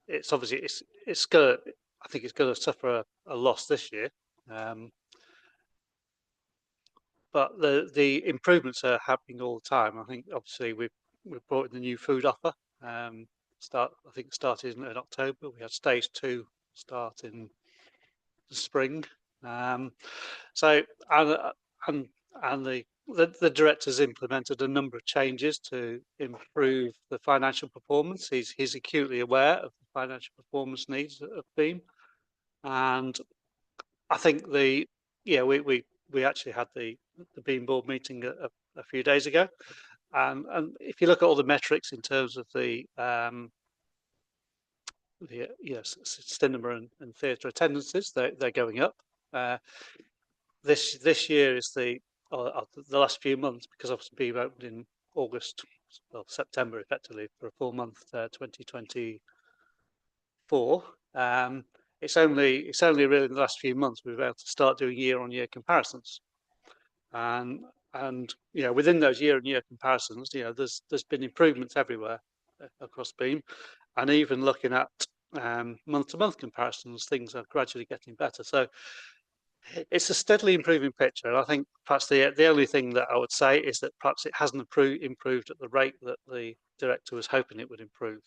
It's obviously it's gonna, I think it's going to suffer a loss this year, but the improvements are happening all the time. I think obviously we've brought in the new food offer. I think it started in October. We had stage 2 start in the spring. So the director's implemented a number of changes to improve the financial performance. He's acutely aware of the financial performance needs of Beam, and I think we actually had the Beam board meeting a few days ago, and if you look at all the metrics in terms of the cinema and theatre attendances, they're going up. This year is the last few months, because obviously Beam opened in August, well, September effectively, for a full month, 2024. It's only really in the last few months we've been able to start doing year-on-year comparisons, and within those year-on-year comparisons, there's been improvements everywhere across Beam, and even looking at month-to-month comparisons, things are gradually getting better. So it's a steadily improving picture, and I think perhaps the only thing that I would say is that perhaps it hasn't improved at the rate that the director was hoping it would improve.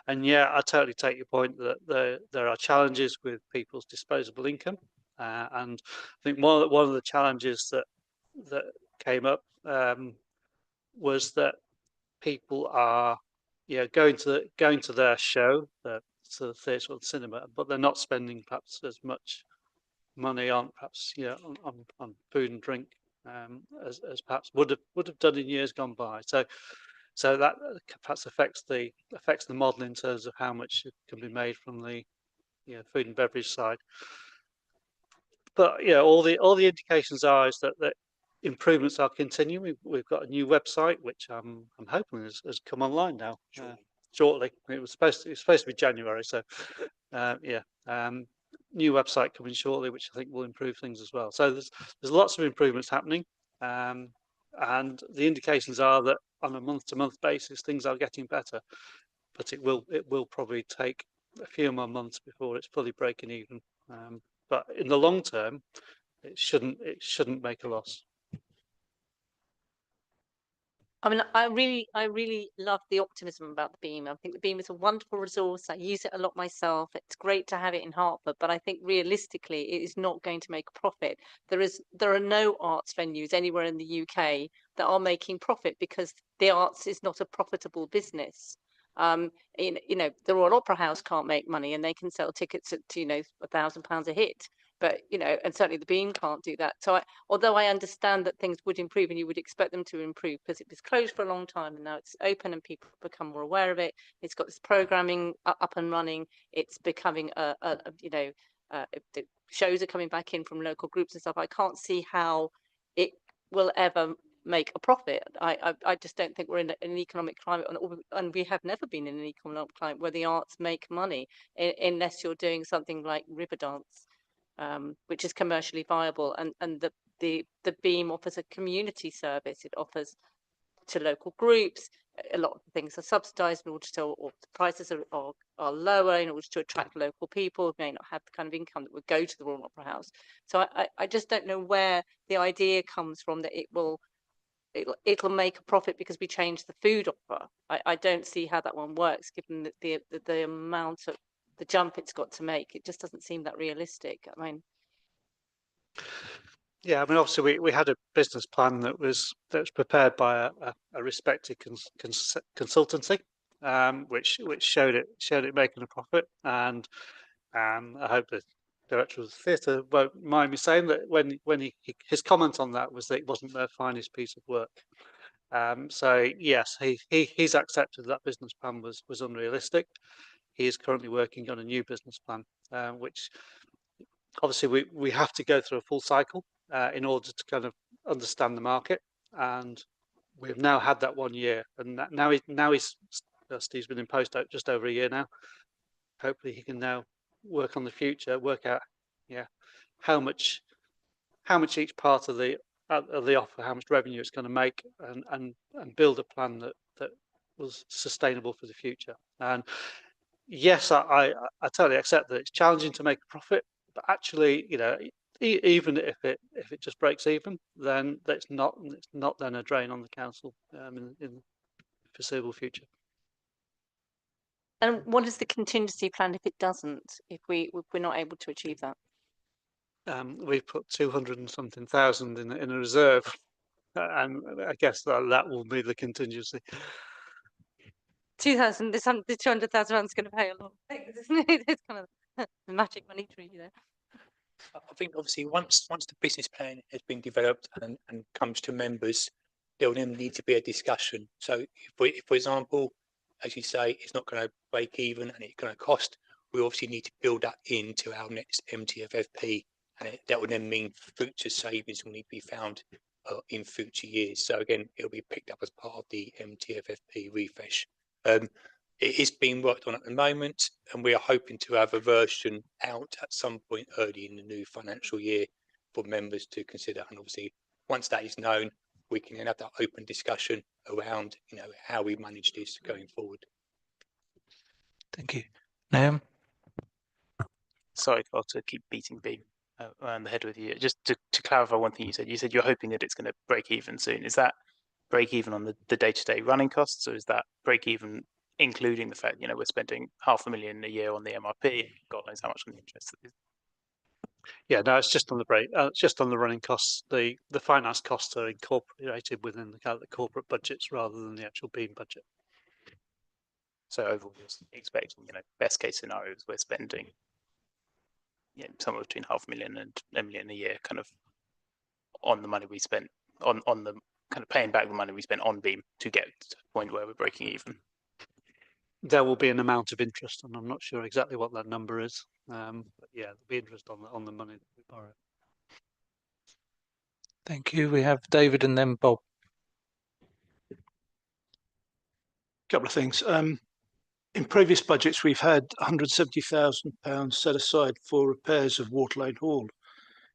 And yeah, I totally take your point that there are challenges with people's disposable income, and I think one of the challenges that came up was that people are going to their show, to the theatre or the cinema, but they're not spending perhaps as much money on perhaps on food and drink as perhaps would have done in years gone by. So that perhaps affects the model in terms of how much can be made from the food and beverage side. But all the indications are is that improvements are continuing. We've got a new website which I'm hoping has come online now shortly. It was supposed to be January, so new website coming shortly, which I think will improve things as well. So there's lots of improvements happening, and the indications are that on a month-to-month basis things are getting better, but it will probably take a few more months before it's fully breaking even. But in the long term, it shouldn't make a loss. I mean, I really love the optimism about the Beam. I think the Beam is a wonderful resource. I use it a lot myself. It's great to have it in Hertford, but I think realistically, it is not going to make a profit. There are no arts venues anywhere in the UK that are making profit, because the arts is not a profitable business. The Royal Opera House can't make money, and they can sell tickets at £1,000 a hit, but and certainly the Beam can't do that. So although I understand that things would improve and you would expect them to improve because it was closed for a long time and now it's open and people become more aware of it. It's got this programming up and running. It's becoming the shows are coming back in from local groups and stuff. I can't see how it will ever make a profit. I just don't think we're in an economic climate, and we have never been in an economic climate where the arts make money unless you're doing something like river dance, which is commercially viable. And the Beam offers a community service. It offers to local groups. A lot of things are subsidised in order to, or the prices are lower in order to attract local people who may not have the kind of income that would go to the Royal Opera House. So I just don't know where the idea comes from that it'll make a profit because we change the food offer. I don't see how that one works, given the amount of the jump it's got to make. It just doesn't seem that realistic. I mean, yeah, I mean, obviously we had a business plan that was prepared by a respected consultancy, which showed it making a profit, and I hope the director of the theatre won't mind me saying that when his comment on that was that it wasn't their finest piece of work. So yes, he's accepted that business plan was unrealistic. He is currently working on a new business plan, which obviously we have to go through a full cycle in order to kind of understand the market, and we've now had that 1 year, and Steve's been in post just over a year now. Hopefully he can now work on the future, work out how much each part of the offer, how much revenue it's going to make, and build a plan that was sustainable for the future. And yes, I totally accept that it's challenging to make a profit, but actually, even if it just breaks even, then it's not then a drain on the council in the foreseeable future. and what is the contingency plan if it doesn't? If we're not able to achieve that? We've put 200 and something thousand in a reserve, and I guess that will be the contingency. 2,000. The 200,000 is going to pay a lot of things, isn't it? It's kind of the magic money tree, I think obviously once the business plan has been developed and comes to members, there will then need to be a discussion. So if for example, as you say, it's not going to break even and it's going to cost, we obviously need to build that into our next MTFFP, and that would then mean future savings will need to be found in future years. So again, it'll be picked up as part of the MTFFP refresh. It is being worked on at the moment, and we are hoping to have a version out at some point early in the new financial year for members to consider. And obviously, once that is known, we can then have that open discussion around, how we manage this going forward. Thank you. Naam? Sorry to keep beating Beam around the head with you. Just to clarify one thing you said you're hoping that it's going to break even soon. Is that break even on the day-to-day running costs, or is that break even including the fact we're spending £500,000 a year on the MRP, God knows how much on the interest? Yeah, no, it's just on the break. It's just on the running costs. The finance costs are incorporated within the corporate budgets rather than the actual Beam budget. So overall, you're expecting, best case scenarios, we're spending somewhere between £500,000 and £1 million a year, kind of on the money we spent on the kind of paying back the money we spent on Beam to get to the point where we're breaking even. There will be an amount of interest, and I'm not sure exactly what that number is. But yeah, there'll be interest on the money that we borrow. Thank you. We have David and then Bob. Couple of things. In previous budgets, we've had £170,000 set aside for repairs of Water Lane Hall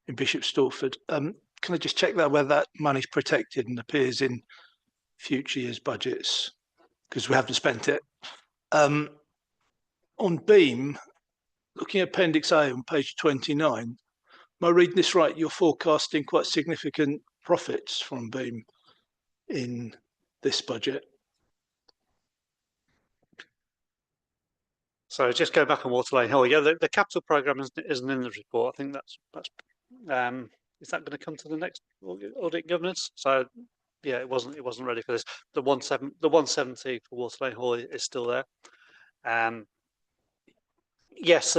in Bishop Stortford. Can I just check whether that money's protected and appears in future years' budgets? Because we haven't spent it. On Beam, looking at Appendix A on page 29, am I reading this right? You're forecasting quite significant profits from Beam in this budget. So just go back on Water Lane Hill. Yeah, the capital programme isn't in the report. I think that's is that going to come to the next audit governance? So yeah, it wasn't ready for this. The 170 for Water Lane Hall is still there. Yes,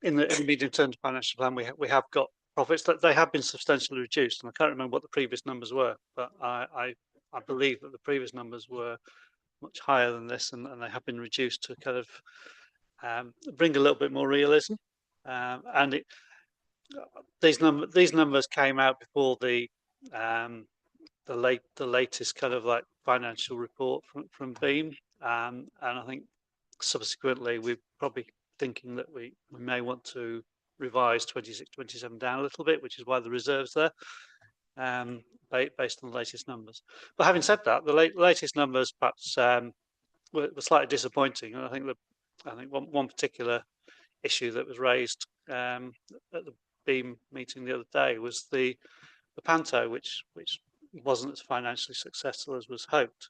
in the medium-term financial plan, we have got profits that they have been substantially reduced, and I can't remember what the previous numbers were, but I believe that the previous numbers were much higher than this, and they have been reduced to kind of bring a little bit more realism. And these numbers came out before the latest kind of like financial report from Beam, and I think subsequently we're probably thinking that we may want to revise 26-27 down a little bit, which is why the reserve's there, based on the latest numbers. But having said that, the latest numbers perhaps were slightly disappointing, and I think one particular issue that was raised at the Beam meeting the other day was the Panto, which wasn't as financially successful as was hoped,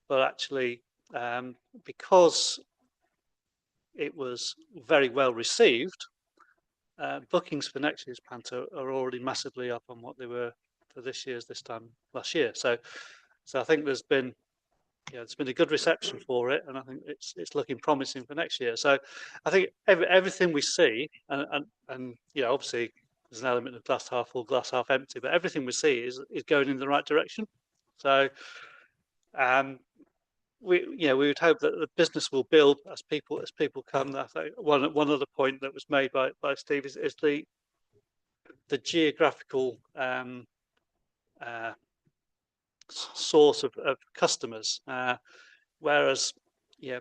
but actually because it was very well received, bookings for next year's Panto are already massively up on what they were for this time last year. So I think there's been a good reception for it, and I think it's looking promising for next year. So I think everything we see, and obviously there's an element of glass half full, glass half empty, but everything we see is going in the right direction. So we would hope that the business will build as people come. I think one other point that was made by Steve is the geographical source of customers, whereas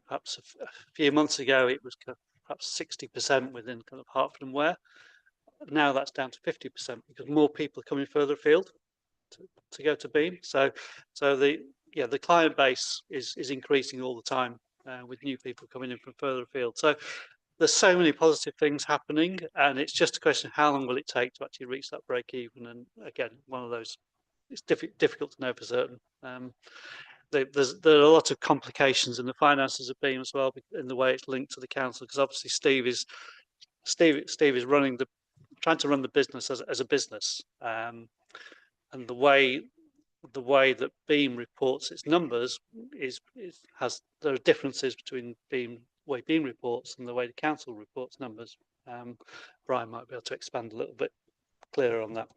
perhaps a few months ago it was perhaps 60% within kind of Hertford and Ware. Now that's down to 50% because more people are coming further afield to go to Beam. So the client base is increasing all the time with new people coming in from further afield. So there's so many positive things happening, and it's just a question of how long will it take to actually reach that break even. And again, one of those, it's difficult to know for certain. There are a lot of complications in the finances of Beam as well, in the way it's linked to the council, because obviously Steve is trying to run the business as a business, and the way that Beam reports its numbers there are differences between the way Beam reports and the way the council reports numbers. Brian might be able to expand a little bit clearer on that.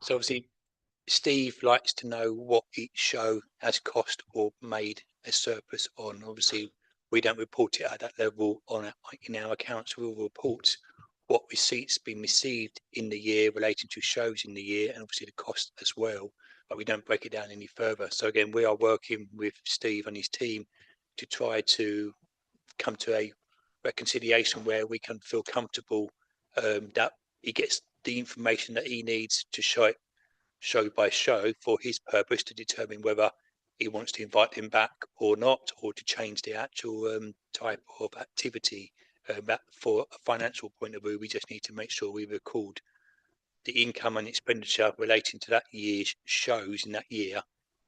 So obviously Steve likes to know what each show has cost or made a surplus on. Obviously we don't report it at that level in our accounts. We'll report what receipts been received in the year relating to shows in the year, and obviously the cost as well, but we don't break it down any further. So again, we are working with Steve and his team to try to come to a reconciliation where we can feel comfortable that he gets the information that he needs to show by show for his purpose, to determine whether he wants to invite him back or not, or to change the actual type of activity. For a financial point of view, we just need to make sure we record the income and expenditure relating to that year's shows in that year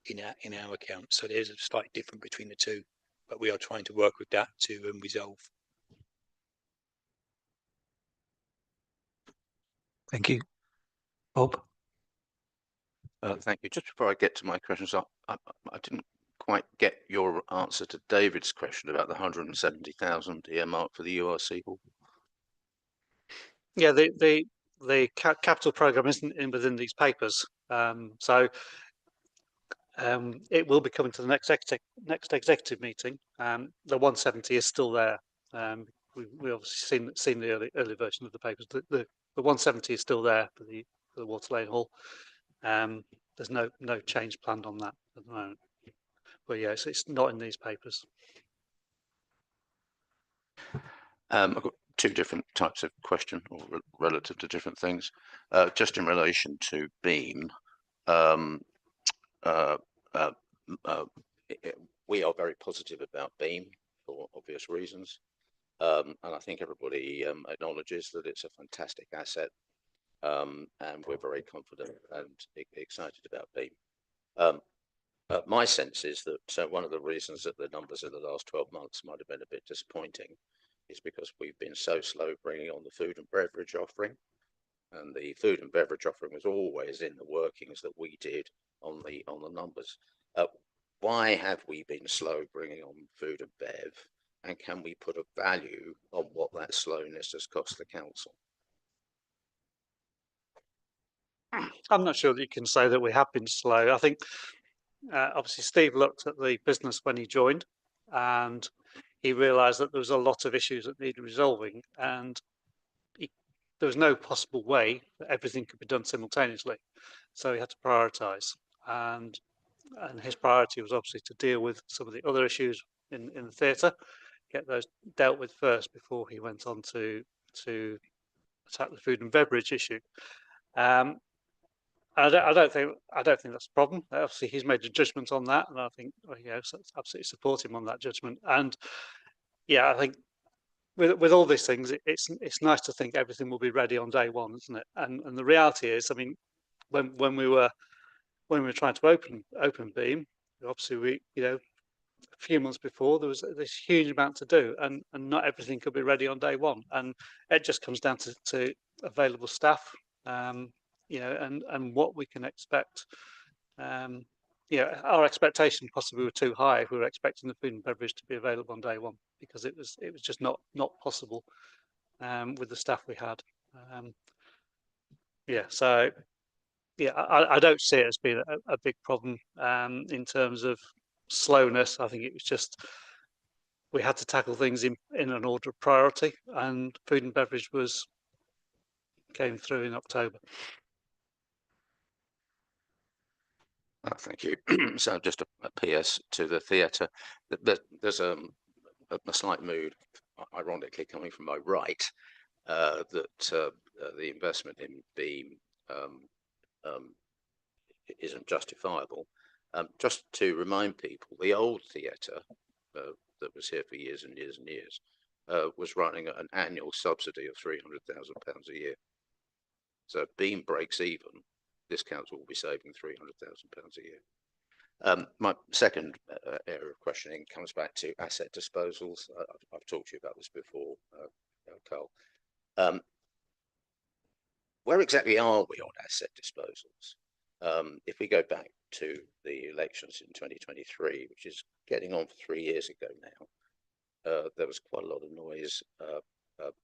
in our account. So there's a slight difference between the two, but we are trying to work with that to resolve. Thank you. Bob? Thank you. Just before I get to my questions, I didn't quite get your answer to David's question about the 170,000 earmarked for the URC hall. Yeah, the capital programme isn't within these papers, so it will be coming to the next executive meeting. The 170 is still there. We obviously seen the early version of the papers. The 170 is still there for the Water Lane Hall. There's no change planned on that at the moment. But yes, it's not in these papers. I've got two different types of question, or relative to different things. Just in relation to Beam, we are very positive about Beam for obvious reasons, and I think everybody acknowledges that it's a fantastic asset, and we're very confident and excited about Beam. My sense is that one of the reasons that the numbers in the last 12 months might have been a bit disappointing is because we've been so slow bringing on the food and beverage offering, and the food and beverage offering was always in the workings that we did on the numbers. Why have we been slow bringing on food and bev? And can we put a value on what that slowness has cost the council? I'm not sure that you can say that we have been slow. I think obviously Steve looked at the business when he joined, and he realised that there was a lot of issues that needed resolving, and there was no possible way that everything could be done simultaneously. So he had to prioritise, and his priority was obviously to deal with some of the other issues in the theatre, get those dealt with first before he went on to attack the food and beverage issue. I don't think that's a problem. Obviously, he's made a judgment on that, and I think absolutely support him on that judgment. And yeah, I think with all these things, it's nice to think everything will be ready on day one, isn't it? And the reality is, I mean, when we were trying to open Beam, obviously a few months before there was this huge amount to do, and not everything could be ready on day one, and it just comes down to available staff. And what we can expect. Our expectation possibly were too high if we were expecting the food and beverage to be available on day one, because it was just not possible with the staff we had. I don't see it as being a big problem in terms of slowness. I think it was just we had to tackle things in an order of priority, and food and beverage came through in October. Thank you. So just a PS to the theatre. There's a slight mood, ironically coming from my right, that the investment in Beam isn't justifiable. Just to remind people, the old theatre that was here for years and years and years was running at an annual subsidy of £300,000 a year. So if Beam breaks even, this council will be saving £300,000 a year. My second area of questioning comes back to asset disposals. I've talked to you about this before, Carl. Where exactly are we on asset disposals? If we go back to the elections in 2023, which is getting on for 3 years ago now, there was quite a lot of noise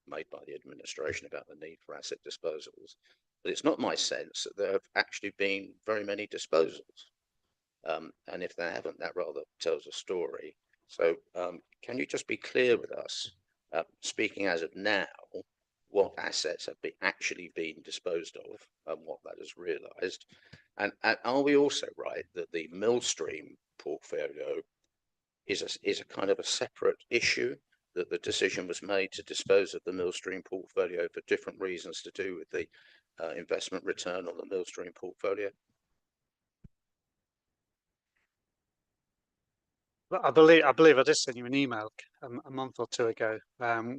made by the administration about the need for asset disposals. But it's not my sense that there have actually been very many disposals. And if there haven't, that rather tells a story. So can you just be clear with us, speaking as of now, what assets have actually been disposed of and what that has realised? And are we also right that the Millstream portfolio is a kind of a separate issue, that the decision was made to dispose of the Millstream portfolio for different reasons to do with the investment return on the Millstream portfolio? I believe I did send you an email a month or two ago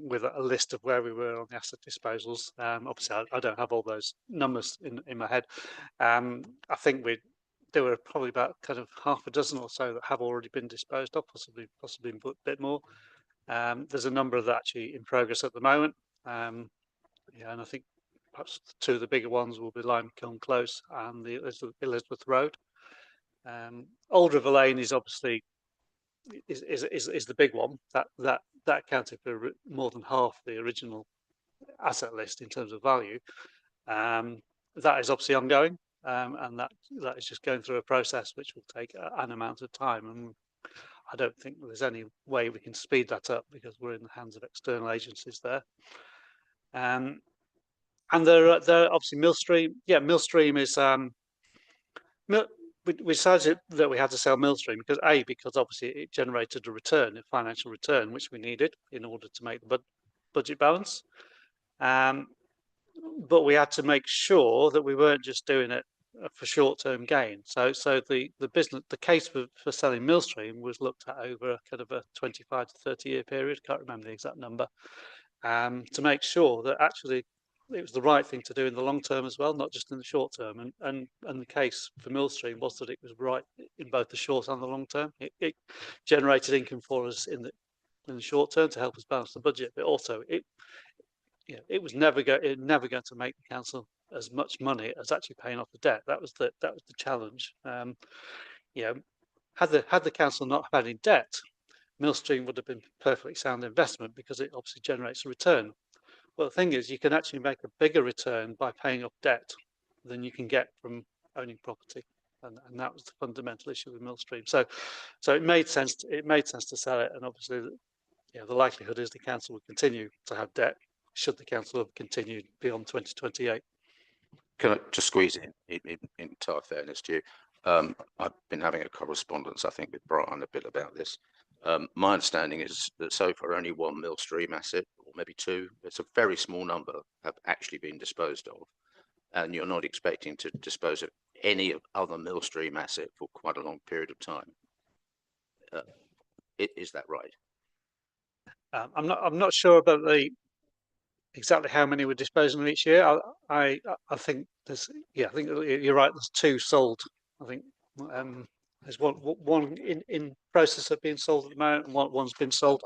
with a list of where we were on the asset disposals. Obviously, I don't have all those numbers in my head. I think there were probably about kind of half a dozen or so that have already been disposed of, possibly a bit more. There's a number of that actually in progress at the moment. And I think perhaps two of the bigger ones will be Lime Kiln Close and the Elizabeth Road. Old River Lane is obviously is the big one that accounted for more than half the original asset list in terms of value. That is obviously ongoing, and that is just going through a process which will take an amount of time, and I don't think there's any way we can speed that up because we're in the hands of external agencies there. And there are obviously Millstream. Yeah, Millstream is we decided that we had to sell Millstream because obviously it generated a financial return, which we needed in order to make the budget balance. But we had to make sure that we weren't just doing it for short-term gain. So the case for selling Millstream was looked at over a kind of a 25 to 30-year period. Can't remember the exact number. To make sure that actually it was the right thing to do in the long term as well, not just in the short term. And the case for Millstream was that it was right in both the short and the long term. It generated income for us in the short term to help us balance the budget, but also it was never going to make the council as much money as actually paying off the debt. That was the challenge. Had the council not had any debt, Millstream would have been perfectly sound investment because it obviously generates a return. Well, the thing is, you can actually make a bigger return by paying off debt than you can get from owning property, and that was the fundamental issue with Millstream. So it made sense. It made sense to sell it, and obviously, the likelihood is the council will continue to have debt should the council have continued beyond 2028. Can I just squeeze in entire fairness to you? I've been having a correspondence, I think, with Brian a bit about this. My understanding is that so far only one Millstream asset, or maybe two, it's a very small number, have actually been disposed of. And you're not expecting to dispose of any other Millstream asset for quite a long period of time. Is that right? I'm not sure about exactly how many we're disposing of each year. I think there's I think you're right. There's two sold. I think there's one in process of being sold at the moment, and one's been sold,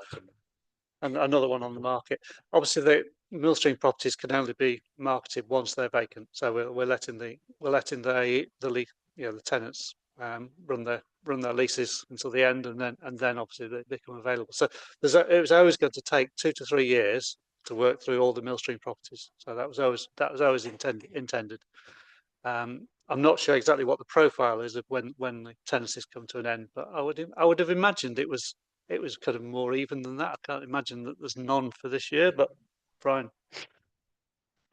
and another one on the market. Obviously, the Millstream properties can only be marketed once they're vacant. So we're letting the tenants run their leases until the end, and then obviously they become available. So it was always going to take 2 to 3 years to work through all the Millstream properties. So that was always intended. I'm not sure exactly what the profile is of when the tenancies come to an end, but I would have imagined it was kind of more even than that. I can't imagine that there's none for this year, but Brian.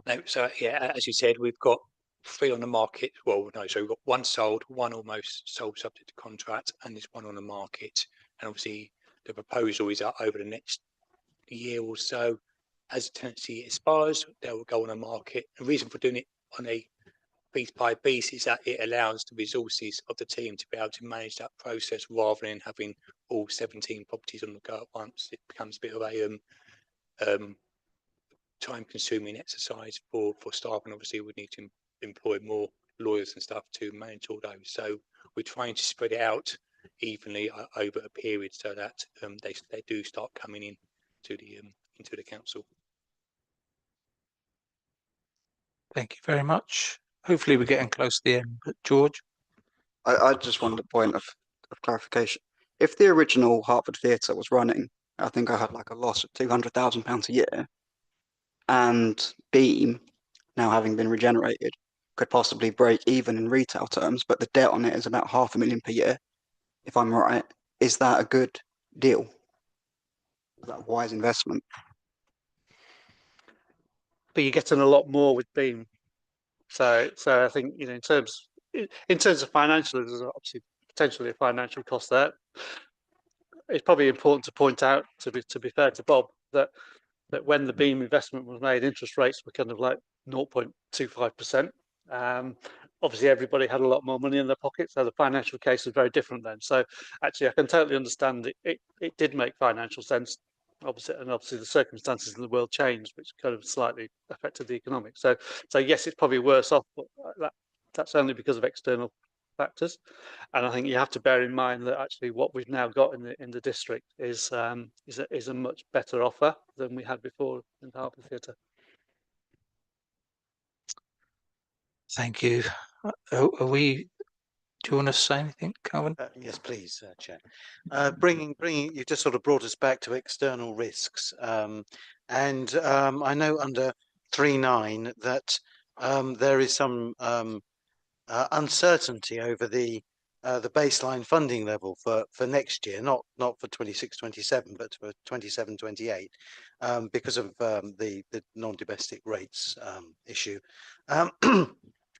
No, so yeah, as you said, we've got 3 on the market. Well, no, so we've got 1 sold, 1 almost sold subject to contract, and there's 1 on the market. And obviously, the proposal is that over the next year or so, as the tenancy expires, they will go on the market. The reason for doing it on a piece by piece is that it allows the resources of the team to be able to manage that process rather than having all 17 properties on the go at once. It becomes a bit of a time-consuming exercise for staff, and obviously we need to employ more lawyers and stuff to manage all those. So we're trying to spread it out evenly over a period so that they do start coming in to the into the council. Thank you very much. Hopefully we're getting close to the end. But George? I just wanted a point of clarification. If the original Hertford Theatre was running, I think I had like a loss of £200,000 a year, and Beam, now having been regenerated, could possibly break even in retail terms, but the debt on it is about £500,000 per year, if I'm right. Is that a good deal? Is that a wise investment? But you're getting a lot more with Beam. So I think, in terms of financial, there's obviously potentially a financial cost there. It's probably important to point out, to be fair to Bob, that when the Beam investment was made, interest rates were kind of like 0.25%. Obviously, everybody had a lot more money in their pocket, so the financial case was very different then. So actually, I can totally understand it did make financial sense. Obviously, the circumstances in the world changed, which kind of slightly affected the economics. So yes, it's probably worse off, but that's only because of external factors. And I think you have to bear in mind that actually what we've now got in the district is a much better offer than we had before in the Hertford Theatre. Thank you. Do you want to say anything, Calvin? Yes, please, Chair. You just sort of brought us back to external risks, and I know under 3.9 that there is some uncertainty over the baseline funding level for next year, not for 26-27, but for 27-28, because of the non-domestic rates issue.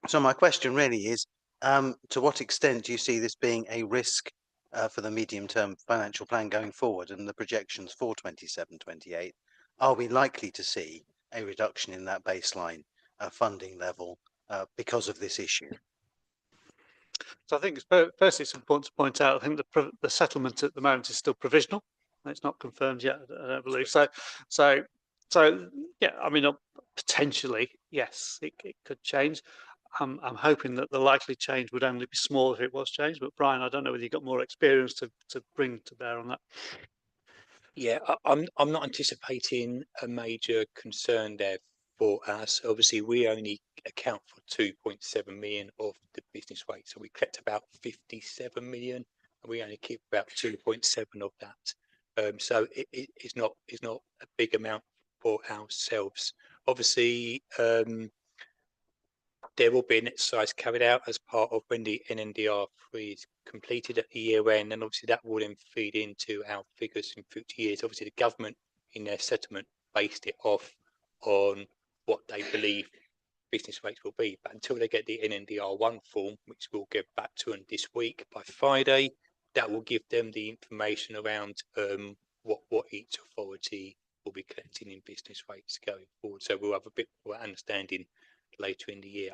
So my question really is, to what extent do you see this being a risk for the medium-term financial plan going forward and the projections for 27-28? Are we likely to see a reduction in that baseline funding level because of this issue? So I think firstly it's important to point out, I think the settlement at the moment is still provisional. It's not confirmed yet, I don't believe. So yeah, I mean, potentially, yes, it could change. I'm hoping that the likely change would only be small if it was changed. But Brian, I don't know whether you've got more experience to bring to bear on that. Yeah, I'm not anticipating a major concern there for us. Obviously, we only account for 2.7 million of the business rate, so we collect about 57 million, and we only keep about 2.7 of that. So it's not a big amount for ourselves. Obviously, there will be an exercise carried out as part of when the NNDR3 is completed at the year end, and obviously that will then feed into our figures in future years. Obviously, the government in their settlement based it off on what they believe business rates will be, but until they get the NNDR1 form, which we'll get back to them this week by Friday, that will give them the information around what each authority will be collecting in business rates going forward. So we'll have a bit more understanding later in the year.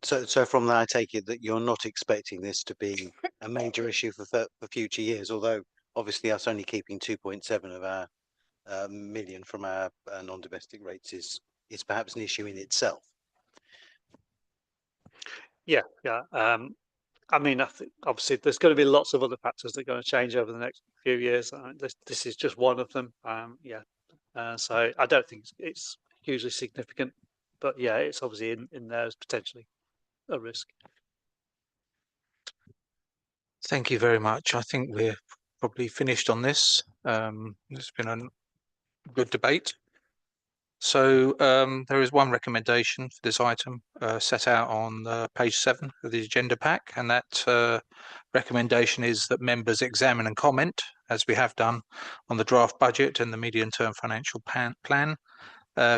So from that, I take it that you're not expecting this to be a major issue for future years, although obviously us only keeping 2.7 of our million from our non-domestic rates is perhaps an issue in itself. Yeah. I mean, I think obviously there's going to be lots of other factors that are going to change over the next few years. This is just one of them. So I don't think it's hugely significant, but yeah, it's obviously in there as potentially a risk. Thank you very much. I think we're probably finished on this. It's been a good debate. So there is one recommendation for this item set out on page 7 of the agenda pack, and that recommendation is that members examine and comment, as we have done, on the draft budget and the medium-term financial plan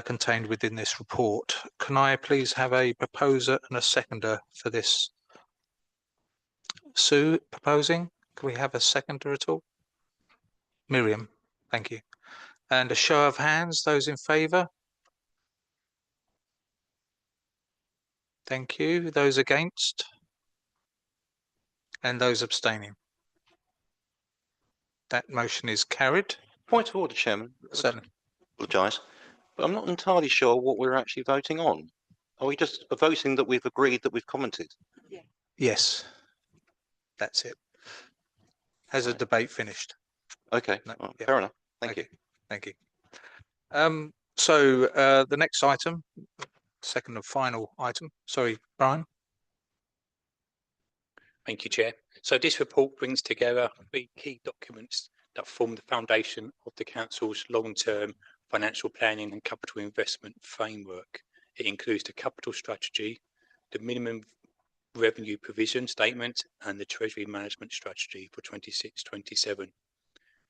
contained within this report. Can I please have a proposer and a seconder for this? Sue proposing. Can we have a seconder at all? Miriam, thank you. And a show of hands, those in favour? Thank you. Those against? And those abstaining? That motion is carried. Point of order, Chairman. Certainly. Apologise, but I'm not entirely sure what we're actually voting on. Are we just voting that we've agreed that we've commented? Yes, that's it. Has the debate finished? Okay, No, well, yeah. fair enough. Thank Okay. you. Thank you. So the next item, second and final item. Sorry, Brian. Thank you, Chair. So this report brings together 3 key documents that form the foundation of the Council's long-term financial planning and capital investment framework. It includes the capital strategy, the minimum revenue provision statement, and the Treasury management strategy for 26-27.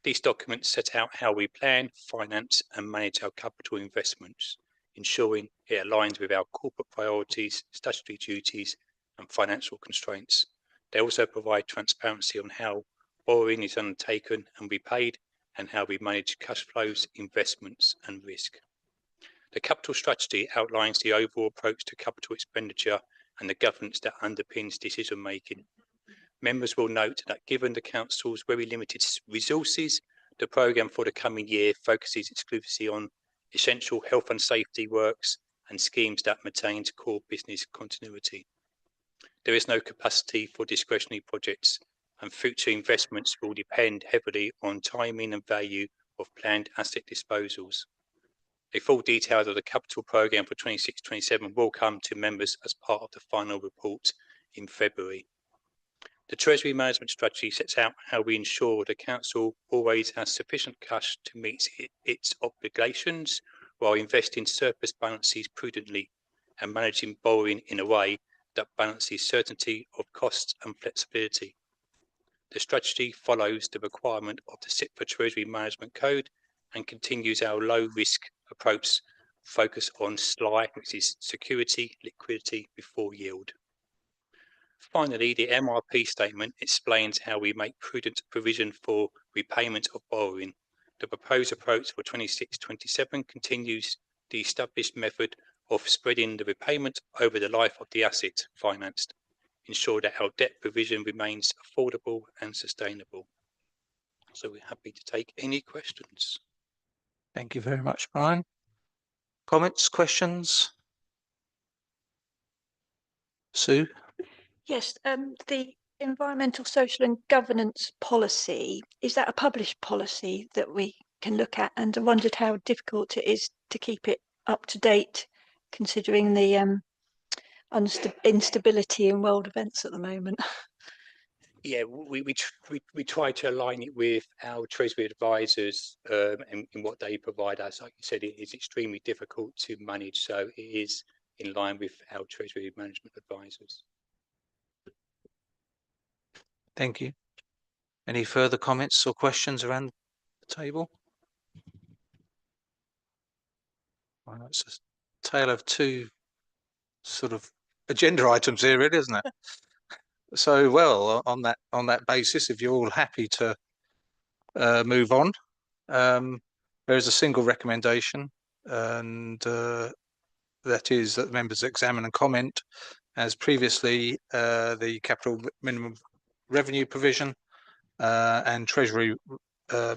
These documents set out how we plan, finance, and manage our capital investments, ensuring it aligns with our corporate priorities, statutory duties, and financial constraints. They also provide transparency on how borrowing is undertaken and repaid, and how we manage cash flows, investments, and risk. The capital strategy outlines the overall approach to capital expenditure and the governance that underpins decision making. Members will note that given the Council's very limited resources, the programme for the coming year focuses exclusively on essential health and safety works and schemes that maintain core business continuity. There is no capacity for discretionary projects, and future investments will depend heavily on timing and value of planned asset disposals. A full detail of the capital programme for 26-27 will come to members as part of the final report in February. The Treasury management strategy sets out how we ensure the Council always has sufficient cash to meet its obligations while investing surplus balances prudently and managing borrowing in a way that balances certainty of costs and flexibility. The strategy follows the requirement of the SIPA Treasury Management Code and continues our low-risk approach focused on SLI, which is security, liquidity before yield. Finally, the MRP statement explains how we make prudent provision for repayment of borrowing. The proposed approach for 26-27 continues the established method of spreading the repayment over the life of the asset financed, ensure that our debt provision remains affordable and sustainable. So we're happy to take any questions. Thank you very much, Brian. Comments, questions? Sue? Yes, the environmental, social and governance policy, is that a published policy that we can look at? And I wondered how difficult it is to keep it up to date, considering the instability in world events at the moment. Yeah, we try to align it with our Treasury advisors and what they provide us. Like you said, it is extremely difficult to manage, so it is in line with our Treasury management advisors. Thank you. Any further comments or questions around the table? Well, it's a tale of two sort of agenda items here, really, isn't it? So, well, on that basis, if you're all happy to move on, there is a single recommendation, and that is that members examine and comment, as previously, the capital minimum revenue provision and Treasury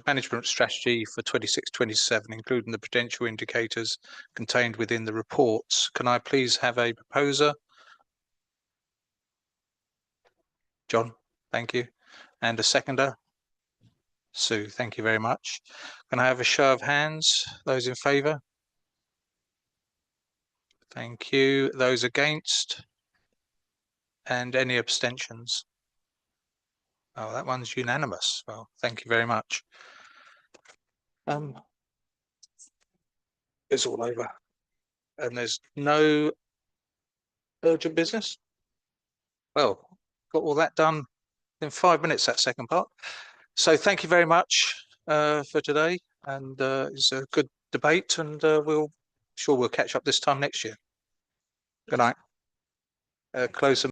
management strategy for 26-27, including the prudential indicators contained within the reports. Can I please have a proposer? John, thank you. And a seconder? Sue, thank you very much. Can I have a show of hands? Those in favour? Thank you. Those against? And any abstentions? Oh, that one's unanimous. Well, thank you very much. It's all over. And there's no urgent business? Well, got all that done in 5 minutes, that second part. So thank you very much for today. And it's a good debate, and we'll catch up this time next year. Good night. Close the